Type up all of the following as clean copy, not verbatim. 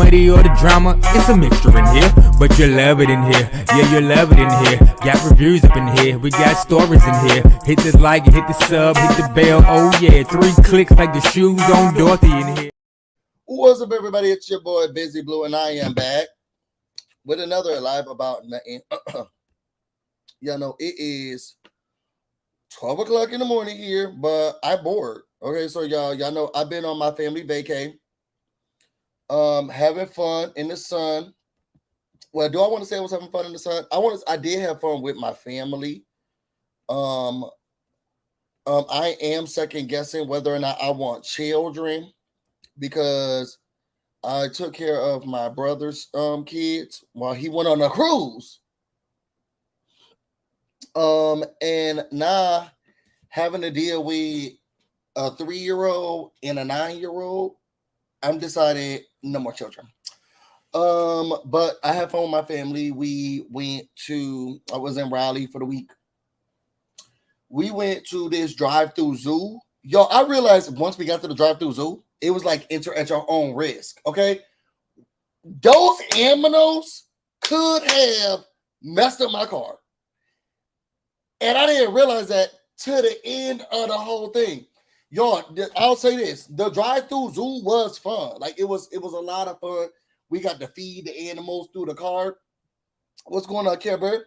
comedy or the drama, it's a mixture in here. But you love it in here, yeah, you love it in here. Got reviews up in here, we got stories in here. Hit the like, hit the sub, hit the bell, oh yeah. 3 clicks like the shoes on Dorothy in here. What's up, everybody? It's your boy BusyBlu, and I am back with another live about nothing. Y'all know it is 12 o'clock in the morning here, but I'm bored. Okay, so y'all know I've been on my family vacay, having fun in the sun. Well, do I want to say I was having fun in the sun? I did have fun with my family. I am second guessing whether or not I want children, because I took care of my brother's kids while he went on a cruise. And now having to deal with a 3-year-old and a 9-year-old, I'm deciding no more children. But I had fun with my family. I was in Raleigh for the week. We went to this drive-through zoo. Yo, I realized once we got to the drive-through zoo, it was like enter at your own risk. Okay. Those aminos could have messed up my car. And I didn't realize that to the end of the whole thing. Y'all, I'll say this. The drive-through zoo was fun. Like it was a lot of fun. We got to feed the animals through the car. What's going on, Care Bird?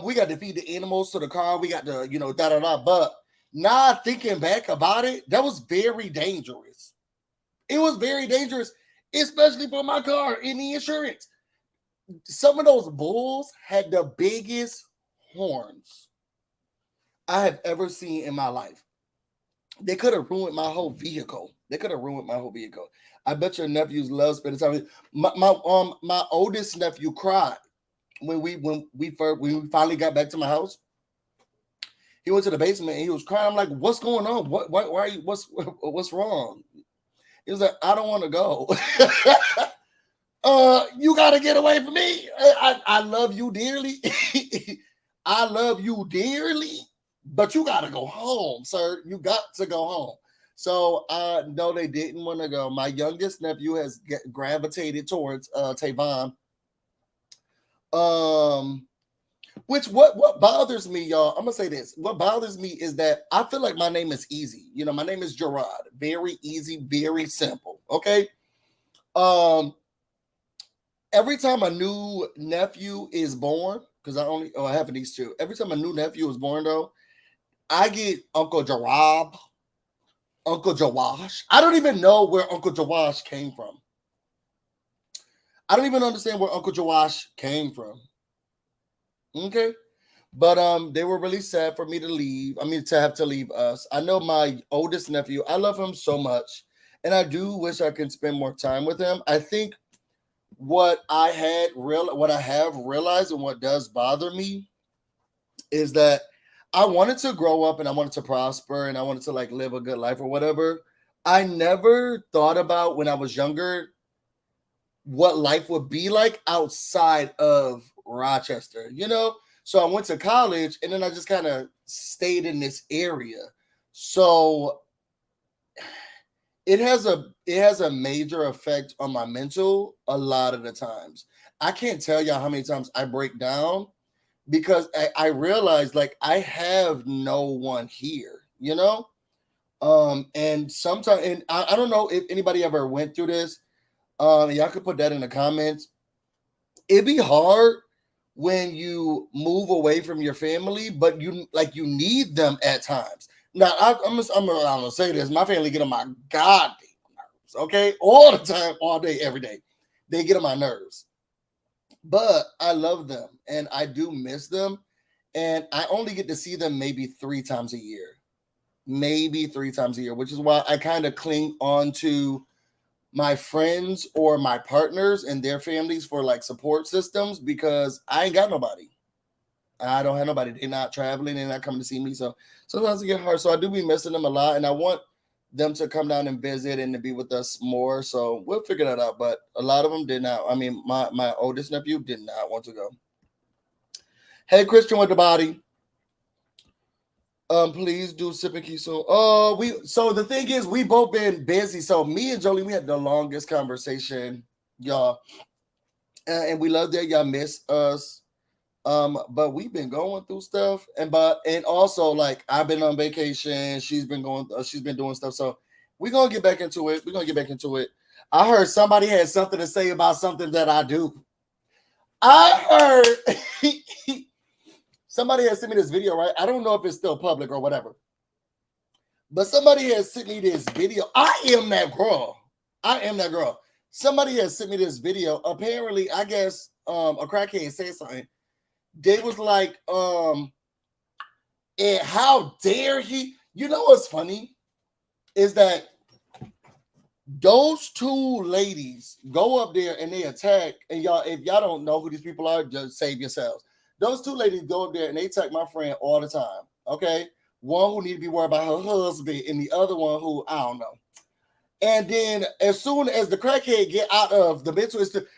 We got to feed the animals to the car. We got to, da-da-da. But now thinking back about it, that was very dangerous. It was very dangerous, especially for my car and the insurance. Some of those bulls had the biggest horns I have ever seen in my life. They could have ruined my whole vehicle. I bet your nephews love spending time with my oldest nephew cried when we finally got back to my house. He went to the basement and he was crying. I'm like, what's going on? Why are you, what's wrong? He was like, I don't want to go. You got to get away from me. I love you dearly. I love you dearly, but you got to go home, sir. You got to go home. So no, they didn't want to go. My youngest nephew has gravitated towards Tavon. Which what bothers me, y'all, I'm gonna say this. What bothers me is that I feel like my name is easy. My name is Gerard. Very easy, very simple. Okay. Every time a new nephew is born, because I have these two. Every time a new nephew is born, though, I get Uncle Jarab, Uncle Jawash. I don't even know where Uncle Jawash came from. I don't even understand where Uncle Jawash came from. Okay. But they were really sad for me to leave. To have to leave us. I know my oldest nephew, I love him so much. And I do wish I could spend more time with him. I think what I have realized and what does bother me is that I wanted to grow up and I wanted to prosper and I wanted to live a good life or whatever. I never thought about when I was younger what life would be like outside of Rochester, So I went to college and then I just kind of stayed in this area. So it has a major effect on my mental a lot of the times. I can't tell y'all how many times I break down because I realize I have no one here, and sometimes, and I don't know if anybody ever went through this. Y'all could put that in the comments. It'd be hard when you move away from your family, but you need them at times. Now, I'm gonna say this. My family get on my goddamn nerves, okay? All the time, all day, every day. They get on my nerves. But I love them, and I do miss them. And I only get to see them maybe 3 times a year. Which is why I kind of cling on to my friends or my partners and their families for support systems, because I ain't got nobody. I don't have nobody. They're not traveling. They're not coming to see me. So sometimes it gets hard. So I do be missing them a lot. And I want them to come down and visit and to be with us more. So we'll figure that out. But a lot of them did not. My oldest nephew did not want to go. Hey, Christian with the body. Please do sip and key soon. So the thing is, we both been busy. So me and Jolie, we had the longest conversation, y'all, and we love that y'all miss us. But we've been going through stuff, and also like I've been on vacation. She's been doing stuff. So we're gonna get back into it. I heard somebody had something to say about something that I do. I heard somebody has sent me this video, right? I don't know if it's still public or whatever, but somebody has sent me this video. I am that girl. Somebody has sent me this video. Apparently, I guess a crackhead said something. They was like, and how dare he? You know what's funny is that those two ladies go up there and they attack, and y'all, if y'all don't know who these people are, just save yourselves. Those two ladies go up there and they attack my friend all the time. Okay, one who need to be worried about her husband, and the other one who I don't know. And then as soon as the crackhead get out of the mental institution,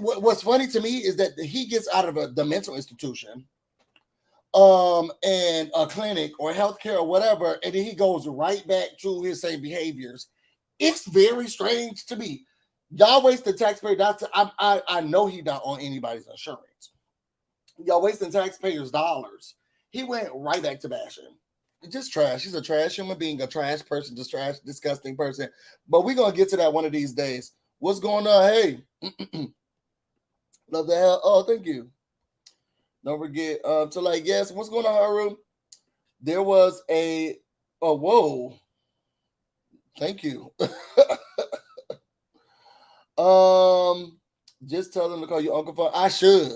what's funny to me is that he gets out of the mental institution, and a clinic or healthcare or whatever, and then he goes right back to his same behaviors. It's very strange to me. Y'all waste the taxpayer. I know he's not on anybody's insurance. Y'all wasting taxpayers' dollars. He went right back to bashing. Just trash. He's a trash human being, a trash person, just trash, disgusting person. But we're gonna get to that one of these days. What's going on? Hey, love the hell. Oh, thank you. Don't forget to like, yes. What's going on, Haru? There was whoa. Thank you. Just tell them to call you Uncle Fun. I should.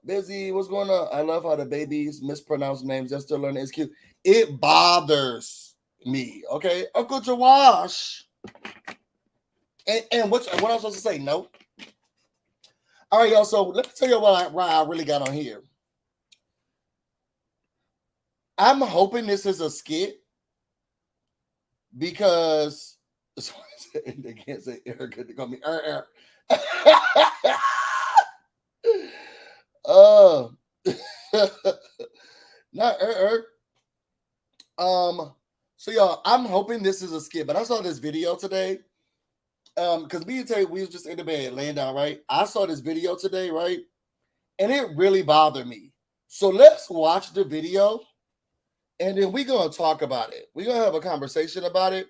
Busy, what's going on? I love how the babies mispronounce names. They're still learning. It's cute. It bothers me. Okay, Uncle Jawash. And what I'm supposed to say? No. All right, y'all. So let me tell you why I really got on here. I'm hoping this is a skit because they can't say Erica. They call me Er. Not so y'all, I'm hoping this is a skit, but I saw this video today. Because me and Tay, we was just in the bed laying down, right? I saw this video today, right? And it really bothered me. So let's watch the video and then we're gonna talk about it. We're gonna have a conversation about it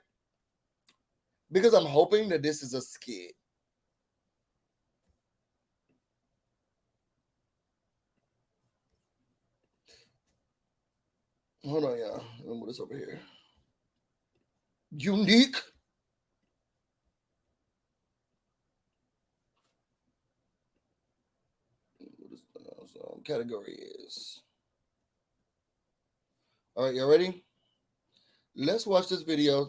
because I'm hoping that this is a skit. Hold on, y'all. Let me move this over here. Unique. Category is. All right, y'all ready? Let's watch this video.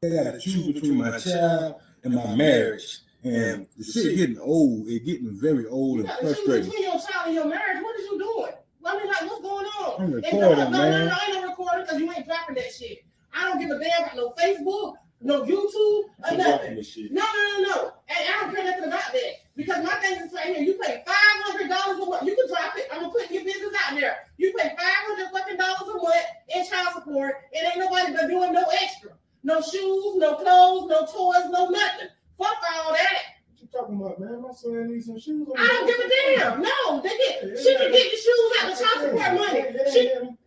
I got to choose between my child and my marriage. And the shit getting old. It's getting very old and frustrating. Between your child and your marriage, what is you doing? I mean, like, what's going on? I'm recording, man. No, I ain't no recording because you ain't dropping that shit. I don't give a damn about no Facebook, no YouTube, or nothing. No. And I don't care nothing about that. Because my thing is right here, you pay $500 a month. You can drop it. I'm gonna put your business out there. You pay $500 fucking dollars a month in child support, and ain't nobody been doing no extra. No shoes, no clothes, no toys, no nothing. Fuck all that. What you talking about, man? My son needs some shoes. I don't give a damn. No, she can get the shoes out the child support money.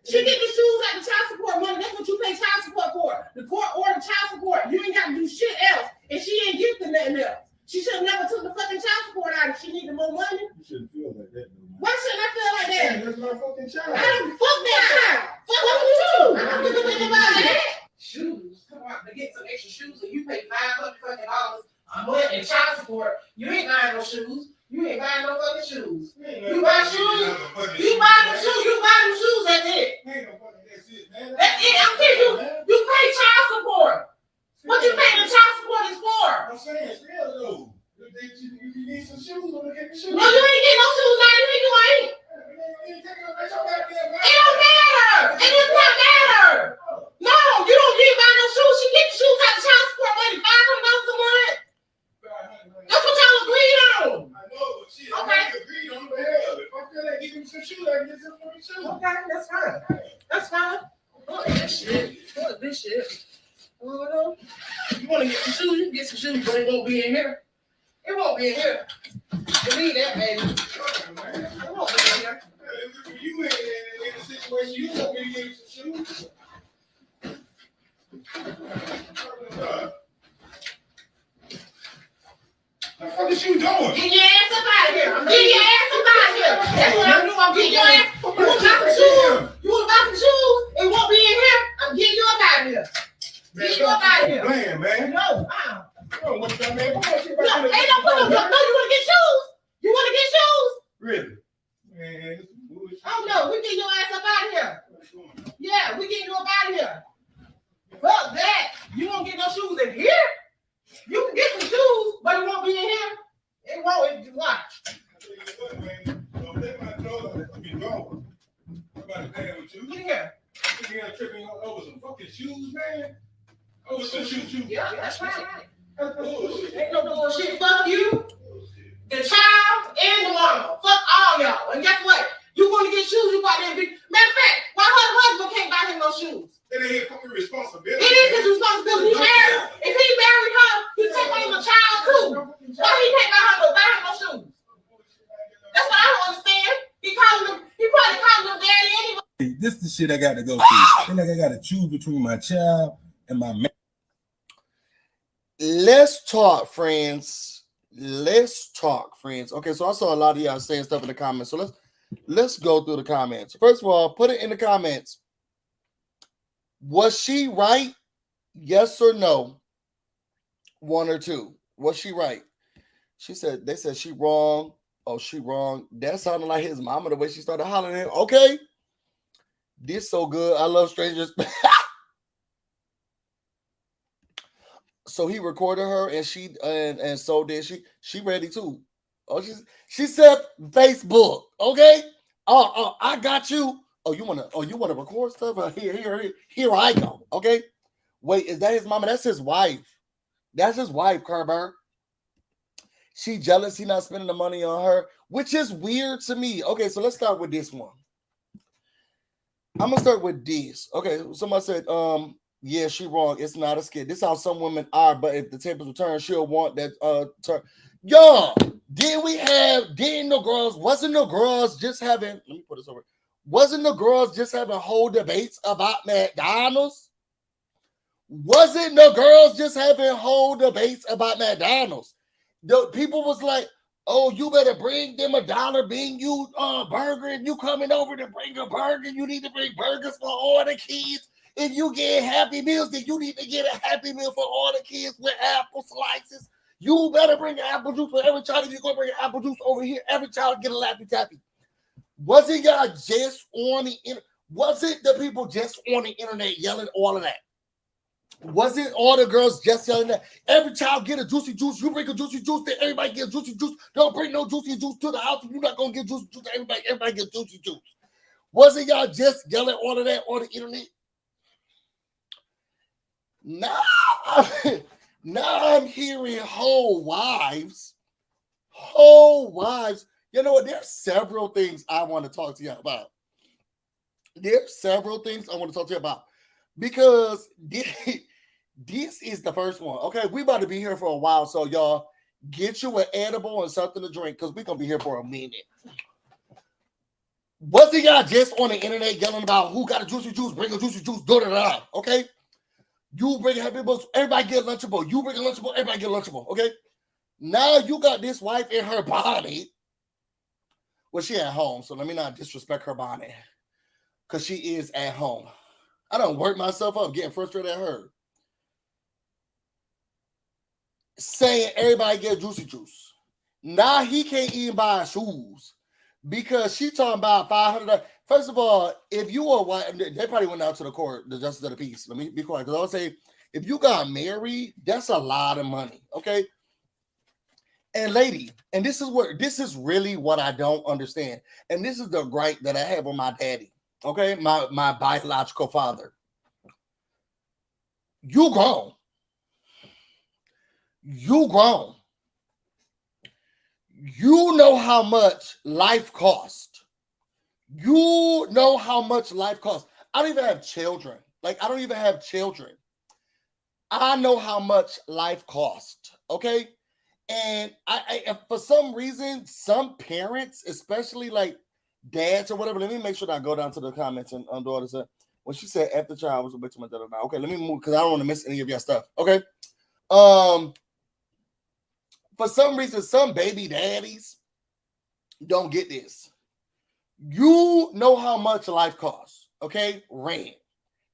She get the shoes out the child support money. That's what you pay child support for. The court ordered child support. You ain't got to do shit else. And she ain't gifting nothing else. She should have never took the fucking child support out if she needed more money. You shouldn't feel like that, no. Why shouldn't I feel like that? That's my fucking child. I don't fuck that child. Fuck you. I don't give a thing about that. Shoes. Come on, to get some extra shoes and you pay $500 fucking dollars a month in child support. You ain't buying no shoes. You ain't buying no fucking shoes. You buy shoes. You buy them shoes. You buy them shoes. That's it. That's it. I'm telling you. You pay child support. What you pay the child support is for? I'm saying, still though. If you need some shoes, I'm gonna get the shoes. No, you ain't getting no shoes out of me. You ain't. It don't matter. It does not matter. No, you don't need to buy no shoes. She get the shoes out of child support money. $500 a month. That's what y'all agreed on. I know, but shit, okay. I agreed on the hell. If I feel like giving some shoes, I can get some fucking shoes. Okay, that's some shoes, but it won't be in here. It won't be in here. Believe that, baby. It won't be in here. You ain't in a situation you want me to give you some shoes. What is you doing? Get your ass up out of here. Get your ass up out of here. That's what I'm doing. I'm getting your ass. You want to buy some shoes? You want to buy some shoes? It won't be in here. I'm getting you up out of here. Get you up out of here. Playing, man. No, Oh, what's that, man? Come on, no, ain't no put no. No, you want to get shoes? You want to get shoes? Really? Man, this is bullshit. Oh no, we getting your ass up out of here. Yeah, we getting you up out of here. Fuck that. You won't get no shoes in here. You can get some shoes, but it won't be in here. It won't. It's watch. Don't let my clothes be gone. Somebody playing with you. Get here. You got tripping over some fucking shoes, man. Over some shoes. Yeah, that's right. That's bullshit. Ain't no bullshit. Fuck you, the child, and the mama. Fuck all y'all. And guess what? You want to get shoes? You got there. Matter of fact, why her husband can't buy him no shoes? That ain't fucking responsibility. It is his responsibility. He married. If he married her, he take away my child too. Why he can't buy her no shoes? That's what I don't understand. He probably calling him daddy anyway. This is the shit I got to go through. Feel like I got to choose between my child and my man. Let's talk, friends. Okay, so I saw a lot of y'all saying stuff in the comments. So let's go through the comments. First of all, put it in the comments. Was she right? Yes or no? One or two. Was she right? They said she wrong. Oh, she wrong. That sounded like his mama, the way she started hollering at him. Okay. This so good. I love strangers. So he recorded her and so did she. She ready too. Oh, she said Facebook. Okay. Oh, I got you. Oh, you wanna record stuff? Here I go. Okay. Wait, is that his mama? That's his wife. That's his wife, Kerber. She jealous he not spending the money on her, which is weird to me. Okay, so let's start with this one. I'm gonna start with this. Okay, somebody said, yeah, she wrong. It's not a skit. This is how some women are, but if the tables return, she'll want that turn. Yo, wasn't the girls just having, let me put this over. Wasn't the girls just having whole debates about McDonald's? Wasn't the girls just having whole debates about McDonald's? The people was like, oh, you better bring them $1 being you burger, and you coming over to bring a burger. You need to bring burgers for all the kids. If you get Happy Meals, then you need to get a Happy Meal for all the kids with apple slices. You better bring apple juice for every child. If you're going to bring apple juice over here, every child get a Laffy Taffy. Wasn't y'all just on the internet? Wasn't the people just on the internet yelling all of that? Wasn't all the girls just yelling that? Every child get a juicy juice. You bring a juicy juice, then everybody get juicy juice. Don't bring no juicy juice to the house. You're not going to get juicy juice to everybody. Everybody get juicy juice. Wasn't y'all just yelling all of that on the internet? Now I'm hearing whole wives. You know what? There's several things I want to talk to you about. Because this is the first one. Okay, we about to be here for a while, so y'all get you an edible and something to drink because we're going to be here for a minute. Wasn't y'all just on the internet yelling about who got a juicy juice, bring a juicy juice, da-da-da, okay? You bring a Happy Meals, everybody get a Lunchable. You bring a Lunchable, everybody get a Lunchable, okay? Now you got this wife in her body. Well, she at home, so let me not disrespect her body. Because she is at home. I don't work myself up getting frustrated at her. Saying everybody get juicy juice. Now he can't even buy shoes. Because she talking about $500. First of all, if you are white, they probably went out to the court, the justice of the peace. Let me be quiet. Because I would say, if you got married, that's a lot of money. Okay. And lady, and this is really what I don't understand. And this is the gripe that I have with my daddy. Okay. My biological father. You grown. You know how much life costs. You know how much life costs. I don't even have children. I don't even have children. I know how much life costs, okay? And I for some reason, some parents, especially like dads or whatever, let me make sure that I go down to the comments and daughter said, when she said after child was a bit too much. Okay, let me move because I don't want to miss any of your stuff. Okay. For some reason, some baby daddies don't get this. You know how much life costs, okay? Rent,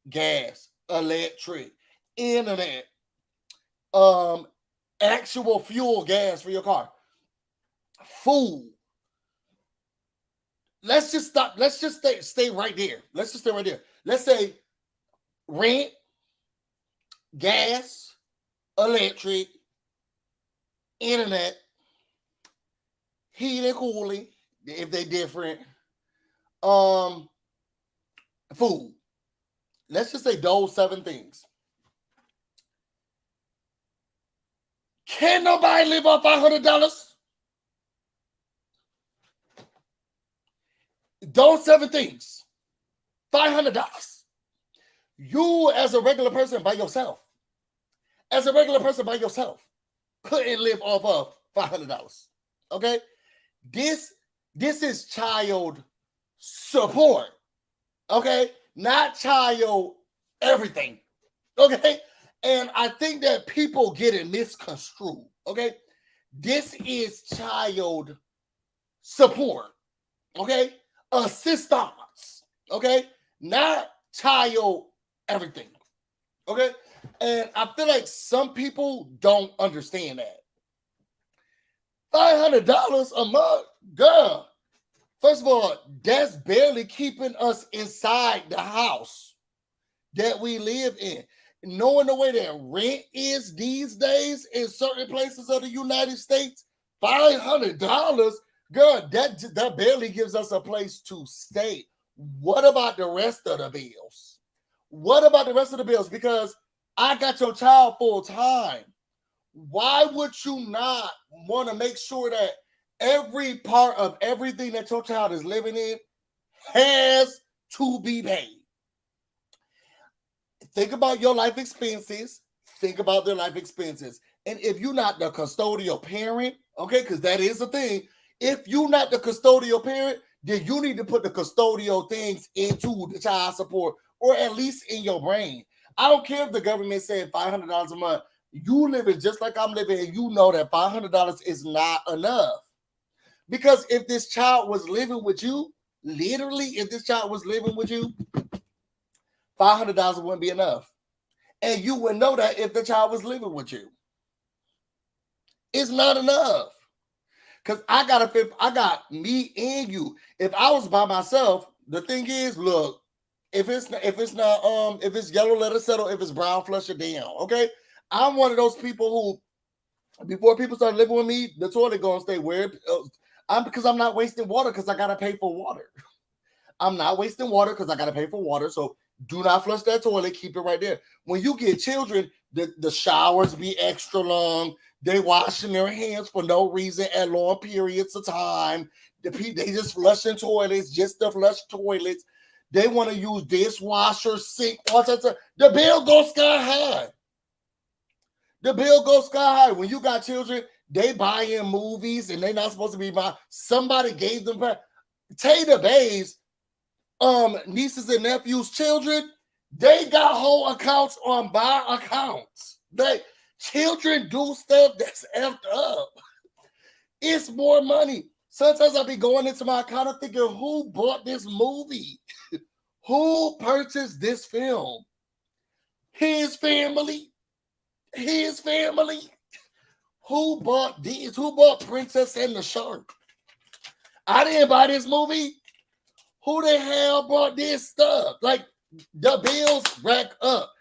gas, electric, internet, actual fuel gas for your car, food. Let's just stop. Let's just stay right there. Let's just stay right there. Let's say rent, gas, electric, internet, heat and cooling, if they different, food. Let's just say those 7 things. Can nobody live off $500? Those 7 things, $500. You as a regular person by yourself, couldn't live off of $500. Okay? This is child support. Okay? Not child everything. Okay? And I think that people get it misconstrued. Okay? This is child support. Okay? Assistance. Okay? Not child everything. Okay? And I feel like some people don't understand that. $500 a month, girl. First of all, that's barely keeping us inside the house that we live in. Knowing the way that rent is these days in certain places of the United States, $500, girl, that barely gives us a place to stay. What about the rest of the bills? Because I got your child full time. Why would you not want to make sure that every part of everything that your child is living in has to be paid? Think about your life expenses. Think about their life expenses. And if you're not the custodial parent, okay, because that is the thing. If you're not the custodial parent, then you need to put the custodial things into the child support, or at least in your brain. I don't care if the government said $500 a month. You living just like I'm living, and you know that $500 is not enough. Because if this child was living with you, literally, if this child was living with you, $500 wouldn't be enough. And you would know that if the child was living with you. It's not enough. Because I got me and you. If I was by myself, the thing is, look, if it's yellow, let it settle. If it's brown, flush it down. Okay? I'm one of those people who, before people start living with me, the toilet gonna stay where because I'm not wasting water because I gotta pay for water. I'm not wasting water because I gotta pay for water. So do not flush that toilet. Keep it right there. When you get children, the showers be extra long. They washing their hands for no reason at long periods of time. They just flushing toilets just to flush toilets. They want to use dishwasher, sink, all that stuff. The bill goes sky high. When you got children, they buy in movies and they're not supposed to be buying. Somebody gave them Tater Bay's nieces and nephews' children. They got whole accounts on my accounts. Children do stuff that's effed up. It's more money. Sometimes I'll be going into my account and thinking, who bought this movie? Who purchased this film? His family. Who bought these? Who bought Princess and the Shark? I didn't buy this movie. Who the hell bought this stuff? Like, the bills rack up.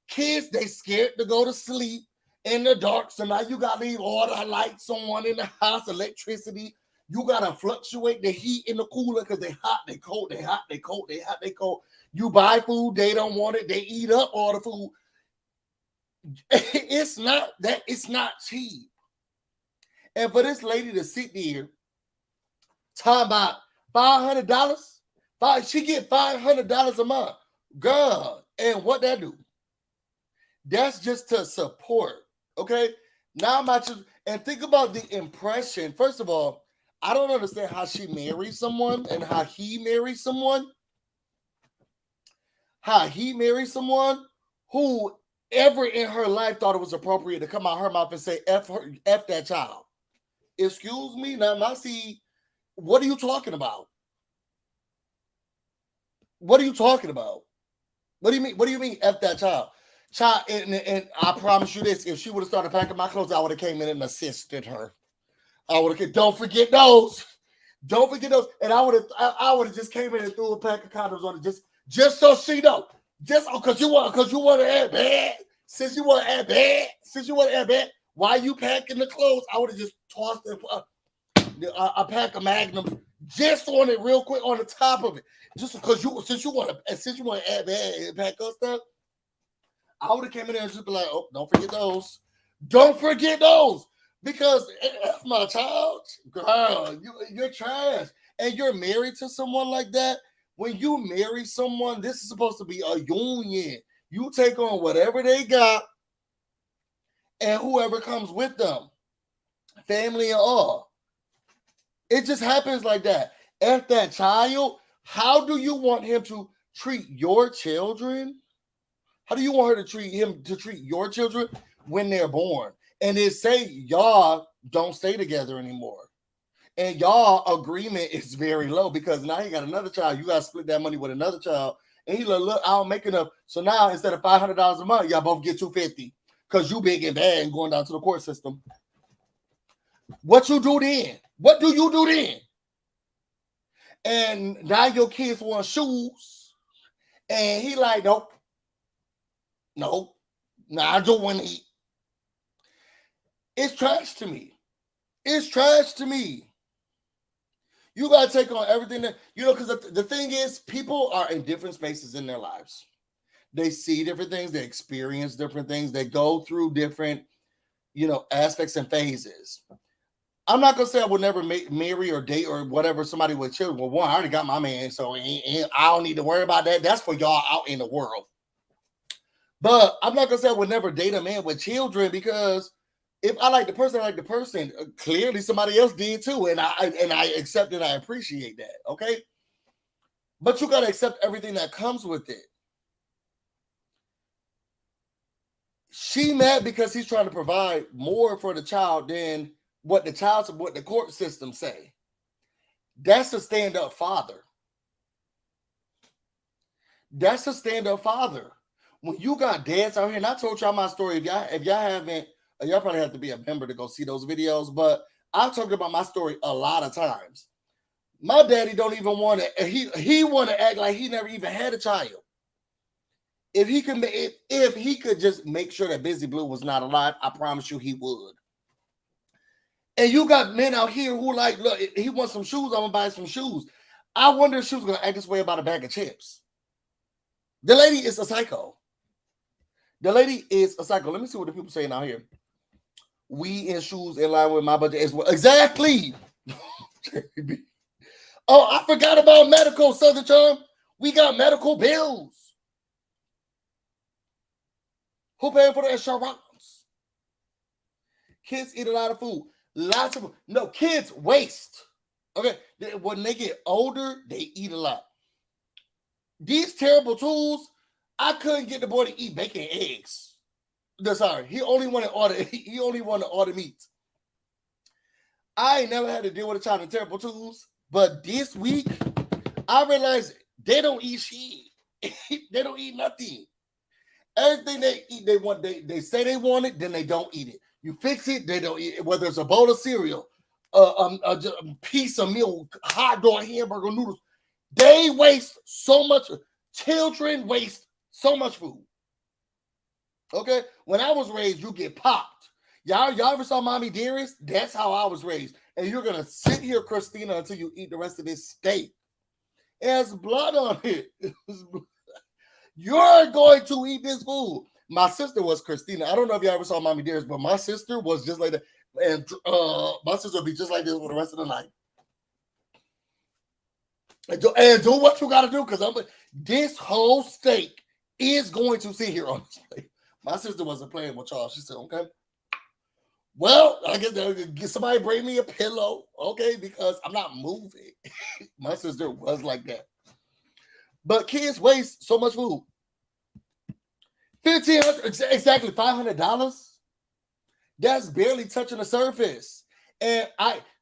Kids, they scared to go to sleep in the dark. So now you got to leave all the lights on in the house, electricity. You got to fluctuate the heat in the cooler because they hot, they cold, they hot, they cold, they hot, they cold. You buy food, they don't want it. They eat up all the food. It's not cheap. And for this lady to sit there talking about $500, she get $500 a month. Girl, and what that do? That's just to support. Okay. Now I'm about to, and think about the impression. First of all, I don't understand how she married someone and how he married someone. How he married someone who ever in her life thought it was appropriate to come out her mouth and say F her, F that child. Excuse me. Now see, what are you talking about? What are you talking about? What do you mean? What do you mean F that child? Child, and I promise you this, if she would have started packing my clothes, I would have came in and assisted her. I would have, don't forget those. Don't forget those. And I would have just came in and threw a pack of condoms on it just so she know. Just because you want to add bad. Since you want to add bad, why you packing the clothes? I would have just tossed a pack of magnums just on it real quick on the top of it. Just because since you want to add bad and pack up stuff, I would have came in there and just be like, oh, don't forget those. Don't forget those. Because that's my child. Girl, you're trash. And you're married to someone like that. When you marry someone, this is supposed to be a union. You take on whatever they got and whoever comes with them. Family and all. It just happens like that. F that child, how do you want him to treat your children? How do you want her to treat your children when they're born? And then say y'all don't stay together anymore. And y'all agreement is very low because now he got another child. You got to split that money with another child. And he's like, look, I don't make enough. So now instead of $500 a month, y'all both get $250 because you big and bad and going down to the court system. What you do then? What do you do then? And now your kids want shoes. And he like, nope. No, I don't want to eat. It's trash to me. It's trash to me. You got to take on everything that, because the thing is, people are in different spaces in their lives. They see different things. They experience different things. They go through different, aspects and phases. I'm not going to say I would never marry or date or whatever somebody with children. Well, one, I already got my man, so I don't need to worry about that. That's for y'all out in the world. But I'm not going to say I would never date a man with children because if I like the person, I like the person. Clearly, somebody else did too, and I accept and I appreciate that. Okay, but you gotta accept everything that comes with it. She mad because he's trying to provide more for the child than what the court system say. That's a stand-up father. That's a stand-up father. When you got dads out here, and I told y'all my story. If y'all haven't. Y'all probably have to be a member to go see those videos, but I've talked about my story a lot of times. My daddy don't even want to, he want to act like he never even had a child. If he could just make sure that BusyBlu was not alive, I promise you he would. And you got men out here who like, look, he wants some shoes, I'm gonna buy some shoes. I wonder if she was gonna act this way about a bag of chips. The lady is a psycho. The lady is a psycho. Let me see what the people saying out here. We in shoes in line with my budget as well. Exactly. Oh, I forgot about medical, Southern Charm. We got medical bills. Who paying for the insurance? Kids eat a lot of food. Lots of food. No, kids waste. Okay. When they get older, they eat a lot. These terrible tools, I couldn't get the boy to eat bacon and eggs. Sorry, he only wanted all the meat. I ain't never had to deal with a child in terrible tools, but this week I realized they don't eat shit. They don't eat nothing. Everything they eat, they want. They say they want it, then they don't eat it. You fix it, they don't eat it. Whether it's a bowl of cereal, a piece of milk, hot dog, hamburger, noodles, they waste so much. Children waste so much food. Okay, when I was raised, you get popped. Y'all ever saw Mommy Dearest? That's how I was raised. And you're gonna sit here, Christina, until you eat the rest of this steak. It has blood on it. You're going to eat this food. My sister was Christina. I don't know if y'all ever saw Mommy Dearest, but my sister was just like that. And my sister would be just like this for the rest of the night. And do what you gotta do, because this whole steak is going to sit here on this plate My sister wasn't playing with y'all. She said, okay. Well, I guess they'll get somebody bring me a pillow, okay, because I'm not moving. My sister was like that. But kids waste so much food. $1,500, exactly $500. That's barely touching the surface. And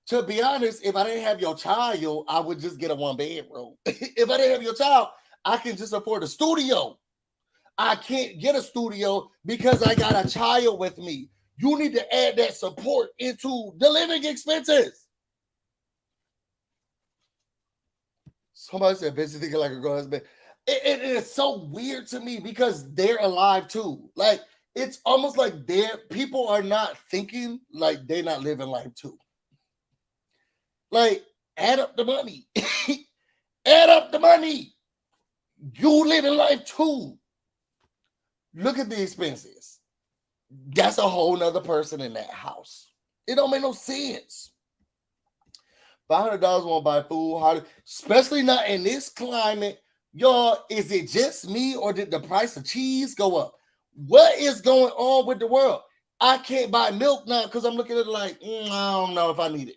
to be honest, if I didn't have your child, I would just get a 1-bedroom. If I didn't have your child, I can just afford a studio. I can't get a studio because I got a child with me. You need to add that support into the living expenses. Somebody said, "Bitch, thinking like a girl husband." It is so weird to me because they're alive too. Like, it's almost like people are not thinking like they're not living life too. Like, add up the money. Add up the money. You living life too. Look at the expenses. That's a whole nother person in that house. It don't make no sense. $500 won't buy food, especially not in this climate. Y'all, is it just me or did the price of cheese go up? What is going on with the world? I can't buy milk now because I'm looking at it like, I don't know if I need it.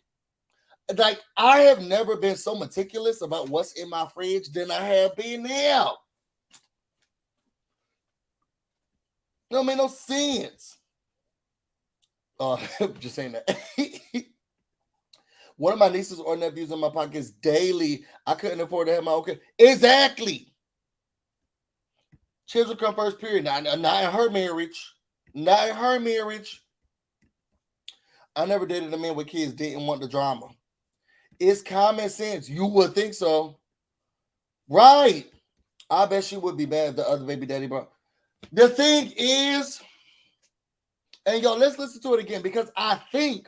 Like, I have never been so meticulous about what's in my fridge than I have been now. Don't make no sense. Just saying that. One of my nieces or nephews in my pockets daily. I couldn't afford to have my own kid. Exactly. Children come first, period. Not in her marriage. Not in her marriage. I never dated a man with kids, didn't want the drama. It's common sense. You would think so. Right. I bet she would be mad if the other baby daddy brought. The thing is, and y'all, let's listen to it again because I think,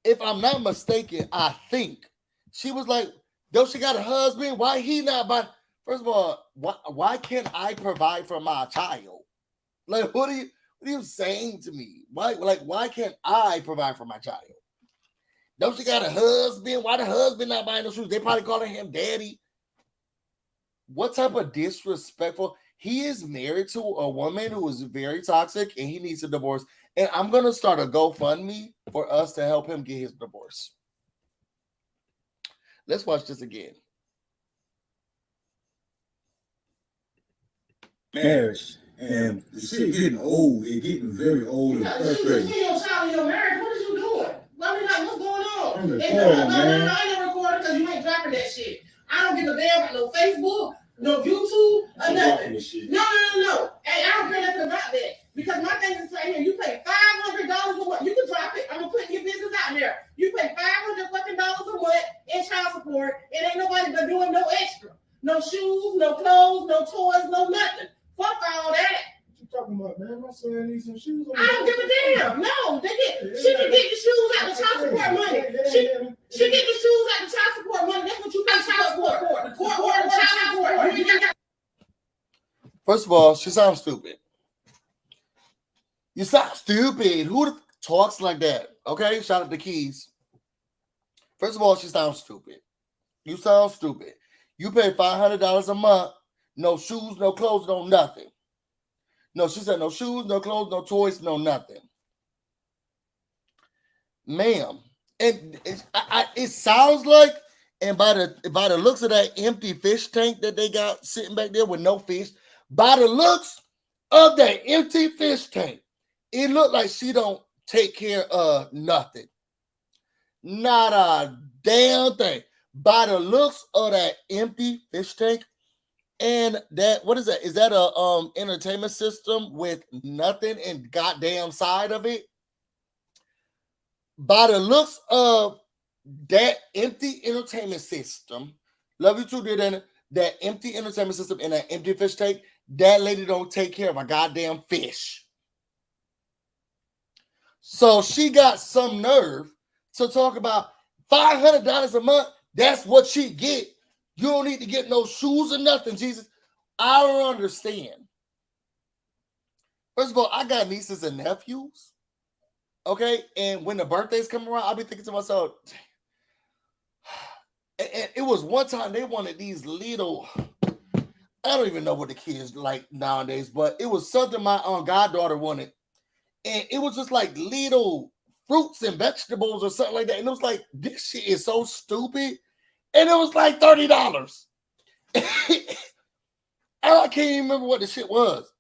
if I'm not mistaken, I think she was like, though she got a husband, why he not buy? First of all, why can't I provide for my child? Like, what are you saying to me? Why can't I provide for my child? Don't she got a husband? Why the husband not buying no shoes? They probably calling him daddy. What type of disrespectful? He is married to a woman who is very toxic and he needs a divorce. And I'm going to start a GoFundMe for us to help him get his divorce. Let's watch this again. Marriage. And the shit getting old. It's getting very old and frustrating. You your child in your marriage. What is you doing? Let me know what's going on. I'm recording, man. I ain't recording because you ain't dropping that shit. I don't give a damn about no Facebook, no YouTube, or nothing. No. Hey, I don't care nothing about that. Because my thing is right here, you pay $500 a month. You can drop it. I'm gonna put your business out there. You pay $500 fucking dollars a month in child support, and ain't nobody but doing no extra. No shoes, no clothes, no toys, no nothing. Fuck all that. What you talking about, man? My son needs some shoes. I don't give a damn. No, she can get the shoes out the child support money. She get the shoes out the child support money. That's what you pay child support for. The court order child support. First of all, she sounds stupid. You sound stupid. Who talks like that? Okay, shout out to Keys. First of all, she sounds stupid. You sound stupid. You pay $500 a month. No shoes, no clothes, no nothing. No, she said no shoes, no clothes, no toys, no nothing. Ma'am. And it sounds like, and by the looks of that empty fish tank that they got sitting back there with no fish, by the looks of that empty fish tank, it looked like she don't take care of nothing. Not a damn thing. By the looks of that empty fish tank, and that, what is that? Is that a entertainment system with nothing and goddamn side of it? By the looks of that empty entertainment system, love you too, dear, that empty entertainment system and that empty fish tank, that lady don't take care of a goddamn fish. So she got some nerve to talk about $500 a month. That's what she get. You don't need to get no shoes or nothing, Jesus. I don't understand. First of all, I got nieces and nephews. Okay, and when the birthdays come around, I'll be thinking to myself, and it was one time they wanted these little, I don't even know what the kids like nowadays, but it was something my goddaughter wanted. And it was just like little fruits and vegetables or something like that. And it was like, this shit is so stupid. And it was like $30. I can't even remember what the shit was.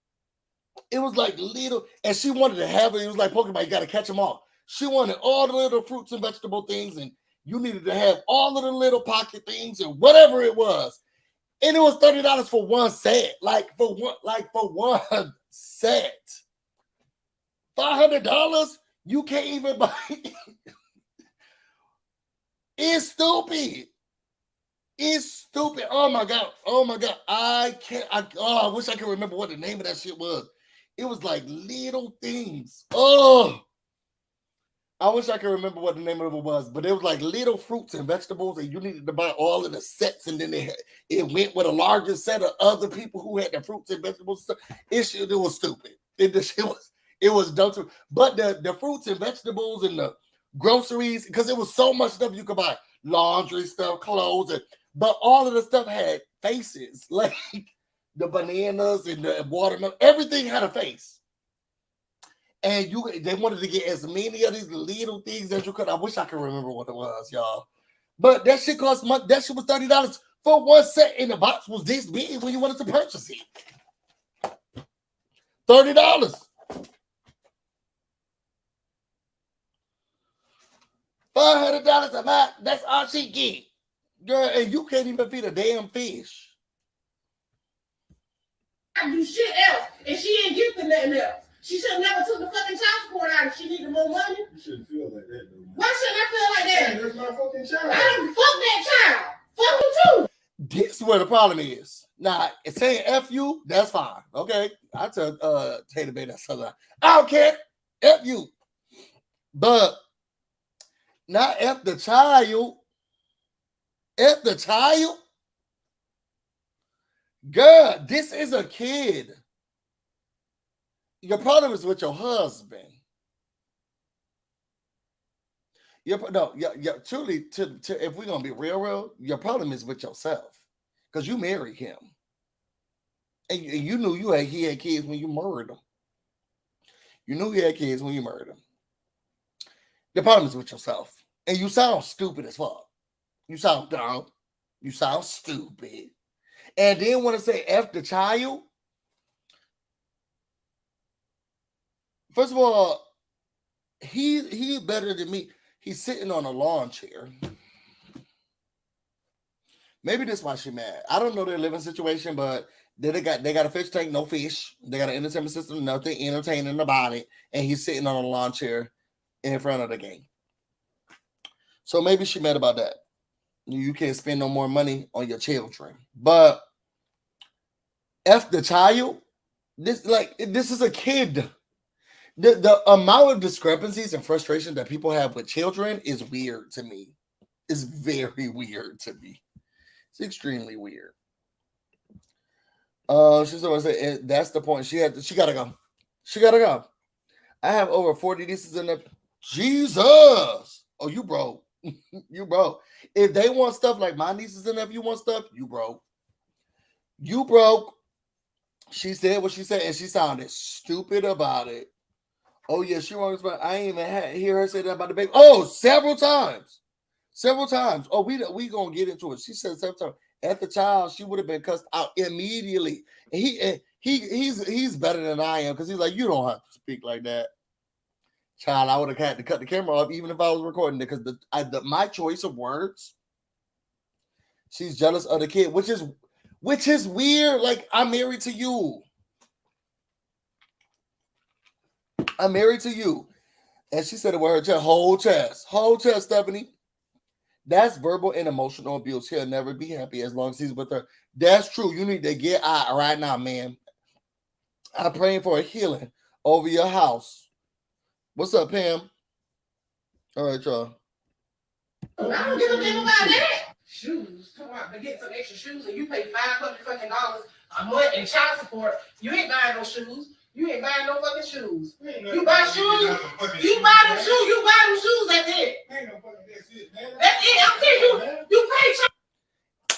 It was like little, and she wanted to have it. It was like Pokemon, you got to catch them all. She wanted all the little fruits and vegetable things, and you needed to have all of the little pocket things and whatever it was. And it was $30 for one set. For one set. $500? You can't even buy it. It's stupid. It's stupid. Oh my God. Oh my God. I wish I could remember what the name of that shit was. It was like little things. Oh, I wish I could remember what the name of it was, but it was like little fruits and vegetables, and you needed to buy all of the sets, and then it went with a larger set of other people who had the fruits and vegetables. It was stupid. It was dumb too. But the fruits and vegetables and the groceries, because it was so much stuff you could buy, laundry stuff, clothes, but all of the stuff had faces, like the bananas and the watermelon. Everything had a face. And they wanted to get as many of these little things as you could. I wish I could remember what it was, y'all. But that shit cost money. That shit was $30 for one set, and the box was this big when you wanted to purchase it. $30. $500 a month. That's all she get. Girl, and you can't even feed a damn fish. I do shit else, and she ain't gifted nothing else. She should have never took the fucking child support out if she needed more money. You shouldn't feel like that, though. Why shouldn't I feel like that? That's my fucking child. I don't fuck that child. Fuck you too. This is where the problem is. Now, saying F you, that's fine. Okay. I tell Tater Bay that's something. I don't care. F you. But not F the child. F the child. Girl, this is a kid. Your problem is with your husband. Truly, if we're gonna be real, your problem is with yourself, because you married him, and you knew he had kids when you married him. You knew he had kids when you married him. The problem is with yourself, and you sound stupid as fuck. You sound dumb. You sound stupid, and then want to say F the child. First of all, he's better than me. He's sitting on a lawn chair. Maybe that's why she's mad. I don't know their living situation, but they got a fish tank, no fish. They got an entertainment system, nothing entertaining about it, and he's sitting on a lawn chair in front of the game. So maybe she's mad about that. You can't spend no more money on your children. But F the child. This is a kid. The amount of discrepancies and frustration that people have with children is weird to me. It's very weird to me. It's extremely weird. She's always saying that's the point. She gotta go. She gotta go. I have over 40 nieces in the Jesus. Oh, you broke. You broke. If they want stuff like my nieces and nephew want stuff, you broke. You broke. She said what she said, and she sounded stupid about it. Oh, yeah, she wants, but I ain't even hear her say that about the baby. Oh, several times. Oh, we gonna get into it. She said several times. At the child, she would have been cussed out immediately. And he's better than I am, because he's like, you don't have to speak like that. Child, I would have had to cut the camera off even if I was recording it, because my choice of words. She's jealous of the kid, which is weird. Like, I'm married to you. I'm married to you. And she said it with her chest, whole chest, Stephanie. That's verbal and emotional abuse. He'll never be happy as long as he's with her. That's true. You need to get out right now, man. I'm praying for a healing over your house. What's up, Pam? All right, y'all. I don't give a damn about that. Shoes. Come on, to get some extra shoes, and you pay $500 fucking a month in child support. You ain't buying no shoes. You ain't buying no fucking shoes. You buy shoes. You buy them shoes. You buy them shoes. That's it. That's it. I'm telling you. You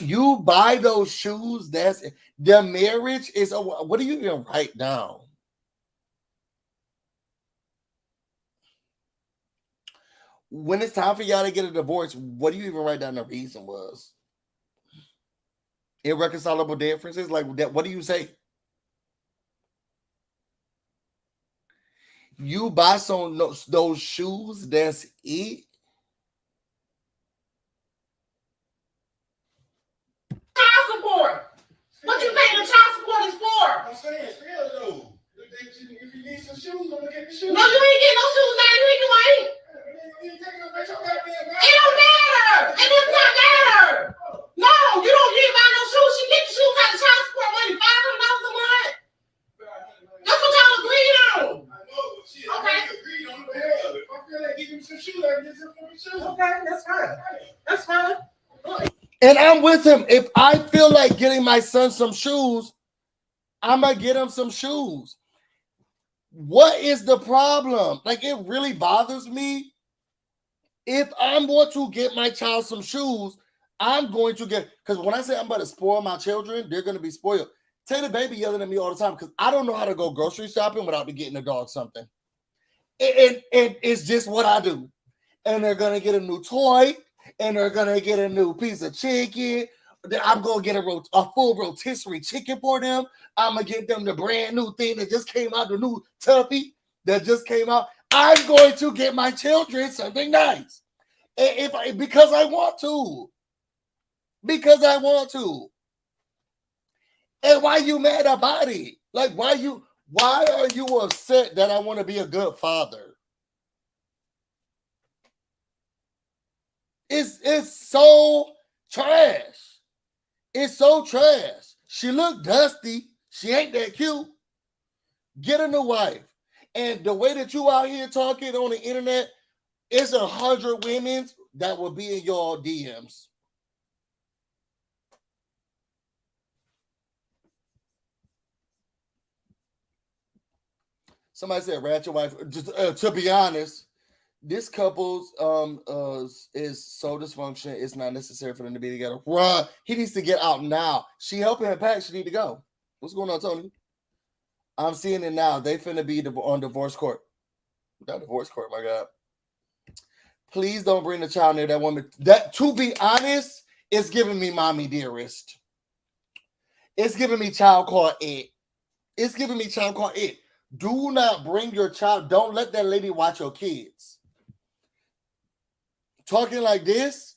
pay. You buy those shoes, that's the marriage is a, what do you even write down? When it's time for y'all to get a divorce, what do you even write down the reason was? Irreconcilable differences? Like that, what do you say? You buy some those shoes, that's it. Child support. What you paying the child support is for? I'm saying, still though. If you need some shoes, I'm gonna get the shoes. No, you ain't getting no shoes now. You ain't. It don't matter. It does not matter. No, you don't get buy no shoes. She get the shoes out of child support money, $500 a month. That's what y'all agreed on. I know, shit. Okay. I agreed on the hell. If I feel like getting some shoes, I can get some shoes. Okay, that's fine. That's fine. And I'm with him. If I feel like getting my son some shoes, I'm gonna get him some shoes. What is the problem? Like, it really bothers me. If I'm going to get my child some shoes, I'm going to get, because when I say I'm about to spoil my children, they're going to be spoiled. Taylor baby yelling at me all the time because I don't know how to go grocery shopping without me getting the dog something. And it's just what I do. And they're going to get a new toy, and they're going to get a new piece of chicken. Then I'm going to get a full rotisserie chicken for them. I'm going to get them the brand new thing that just came out, the new Tuffy that just came out. I'm going to get my children something nice. Because I want to. Because I want to. And why you mad about it? Like, why are you upset that I want to be a good father? It's so trash. It's so trash. She look dusty. She ain't that cute. Get a new wife. And the way that you out here talking on the internet, it's 100 women that will be in your DMs. Somebody said ratchet wife. Just to be honest, this couple's is so dysfunctional. It's not necessary for them to be together. Run. He needs to get out now. She helping him pack. She need to go. What's going on, Tony? I'm seeing it now. They finna be on divorce court. Not divorce court, my God. Please don't bring the child near that woman. That, to be honest, it's giving me mommy dearest. It's giving me child called it. It's giving me child called it. Do not bring your child. Don't let that lady watch your kids. Talking like this,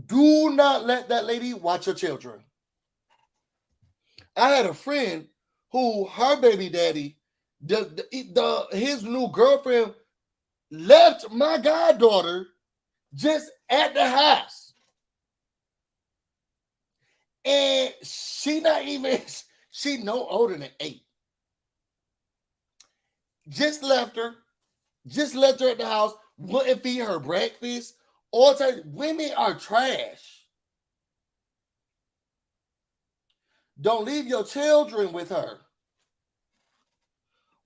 do not let that lady watch your children. I had a friend who her baby daddy, his new girlfriend left my goddaughter just at the house. And she no older than 8. Just left her at the house, wouldn't feed her breakfast. All types. Women are trash. Don't leave your children with her.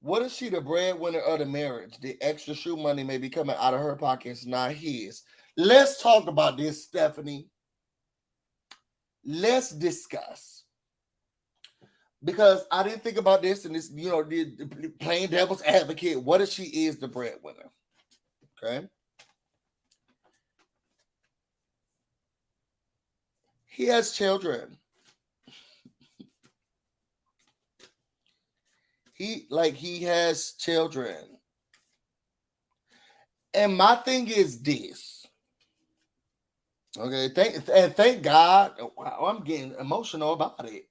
What is she the breadwinner of the marriage? The extra shoe money may be coming out of her pockets, not his. Let's talk about this, Stephanie. Let's discuss. Because I didn't think about this, and this, the plain devil's advocate. What if she is the breadwinner? Okay. He has children. He has children. And my thing is this. Okay, thank God. Wow, I'm getting emotional about it.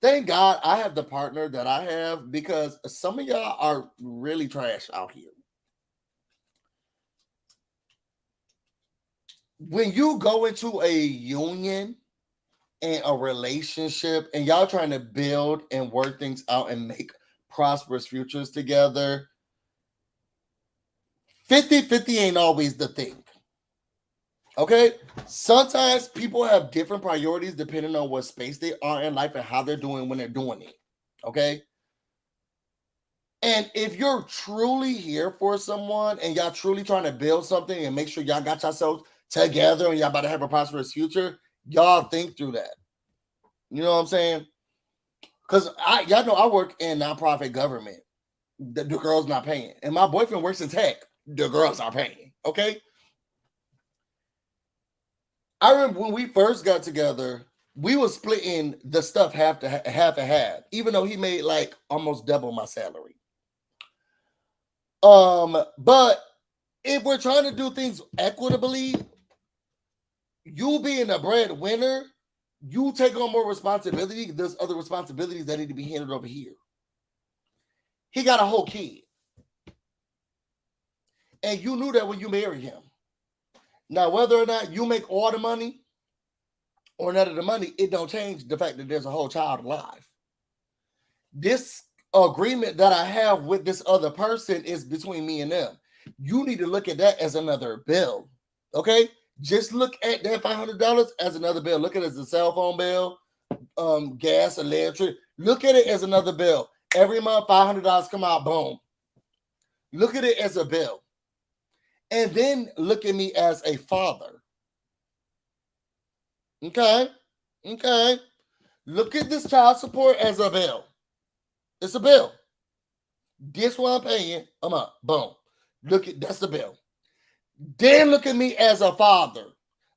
Thank God I have the partner that I have, because some of y'all are really trash out here. When you go into a union and a relationship and y'all trying to build and work things out and make prosperous futures together, 50-50 ain't always the thing. Okay? Sometimes people have different priorities depending on what space they are in life and how they're doing when they're doing it. Okay? And if you're truly here for someone and y'all truly trying to build something and make sure y'all got yourselves together and y'all about to have a prosperous future, Y'all think through that. You know what I'm saying? Because y'all know I work in nonprofit government. The girl's not paying. And my boyfriend works in tech. The girls are paying. Okay. I remember when we first got together, we were splitting the stuff half and half, even though he made like almost double my salary. But if we're trying to do things equitably, you being a breadwinner, you take on more responsibility. There's other responsibilities that need to be handled over here. He got a whole kid. And you knew that when you married him. Now, whether or not you make all the money or none of the money, it don't change the fact that there's a whole child alive. This agreement that I have with this other person is between me and them. You need to look at that as another bill. Okay? Just look at that $500 as another bill. Look at it as a cell phone bill, gas, electric. Look at it as another bill. Every month, $500 come out, boom. Look at it as a bill. And then look at me as a father. Okay? Okay. Look at this child support as a bill. It's a bill. This what I'm paying. I'm up. Boom. Look at that's the bill. Then look at me as a father.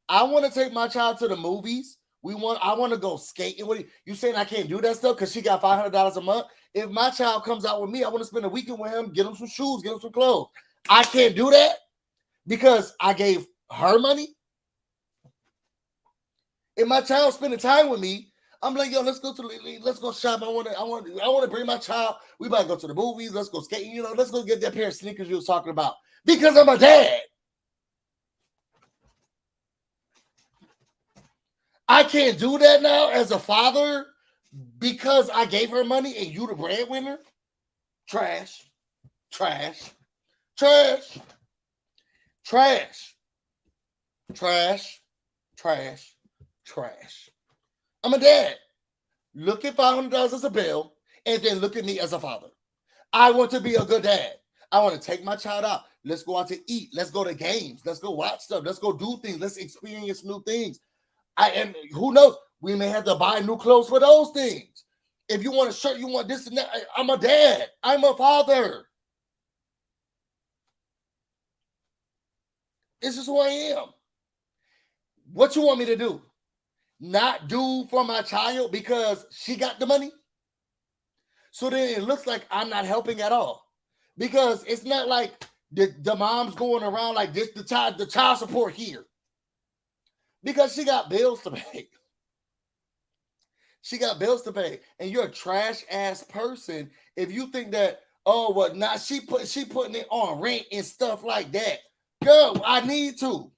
I want to take my child to the movies. I want to go skating. What you saying I can't do that stuff because she got $500 a month? If my child comes out with me, I want to spend a weekend with him, get him some shoes, get him some clothes. I can't do that because I gave her money. If my child's spending time with me, I'm like, yo, let's go shop. I want to bring my child. We might go to the movies. Let's go skating. You know, let's go get that pair of sneakers you was talking about because I'm a dad. I can't do that now as a father because I gave her money and you the breadwinner. Trash, trash, trash, trash, trash, trash, trash. I'm a dad. Look at $500 as a bill and then look at me as a father. I want to be a good dad. I want to take my child out. Let's go out to eat. Let's go to games. Let's go watch stuff. Let's go do things. Let's experience new things. And who knows? We may have to buy new clothes for those things. If you want a shirt, you want this and that. I'm a dad. I'm a father. This is who I am. What you want me to do? Not do for my child because she got the money? So then it looks like I'm not helping at all. Because it's not like the mom's going around like this, the child support here. Because she got bills to pay. She got bills to pay. And you're a trash ass person if you think that, oh, well, now she putting it on rent and stuff like that. Girl, I need to.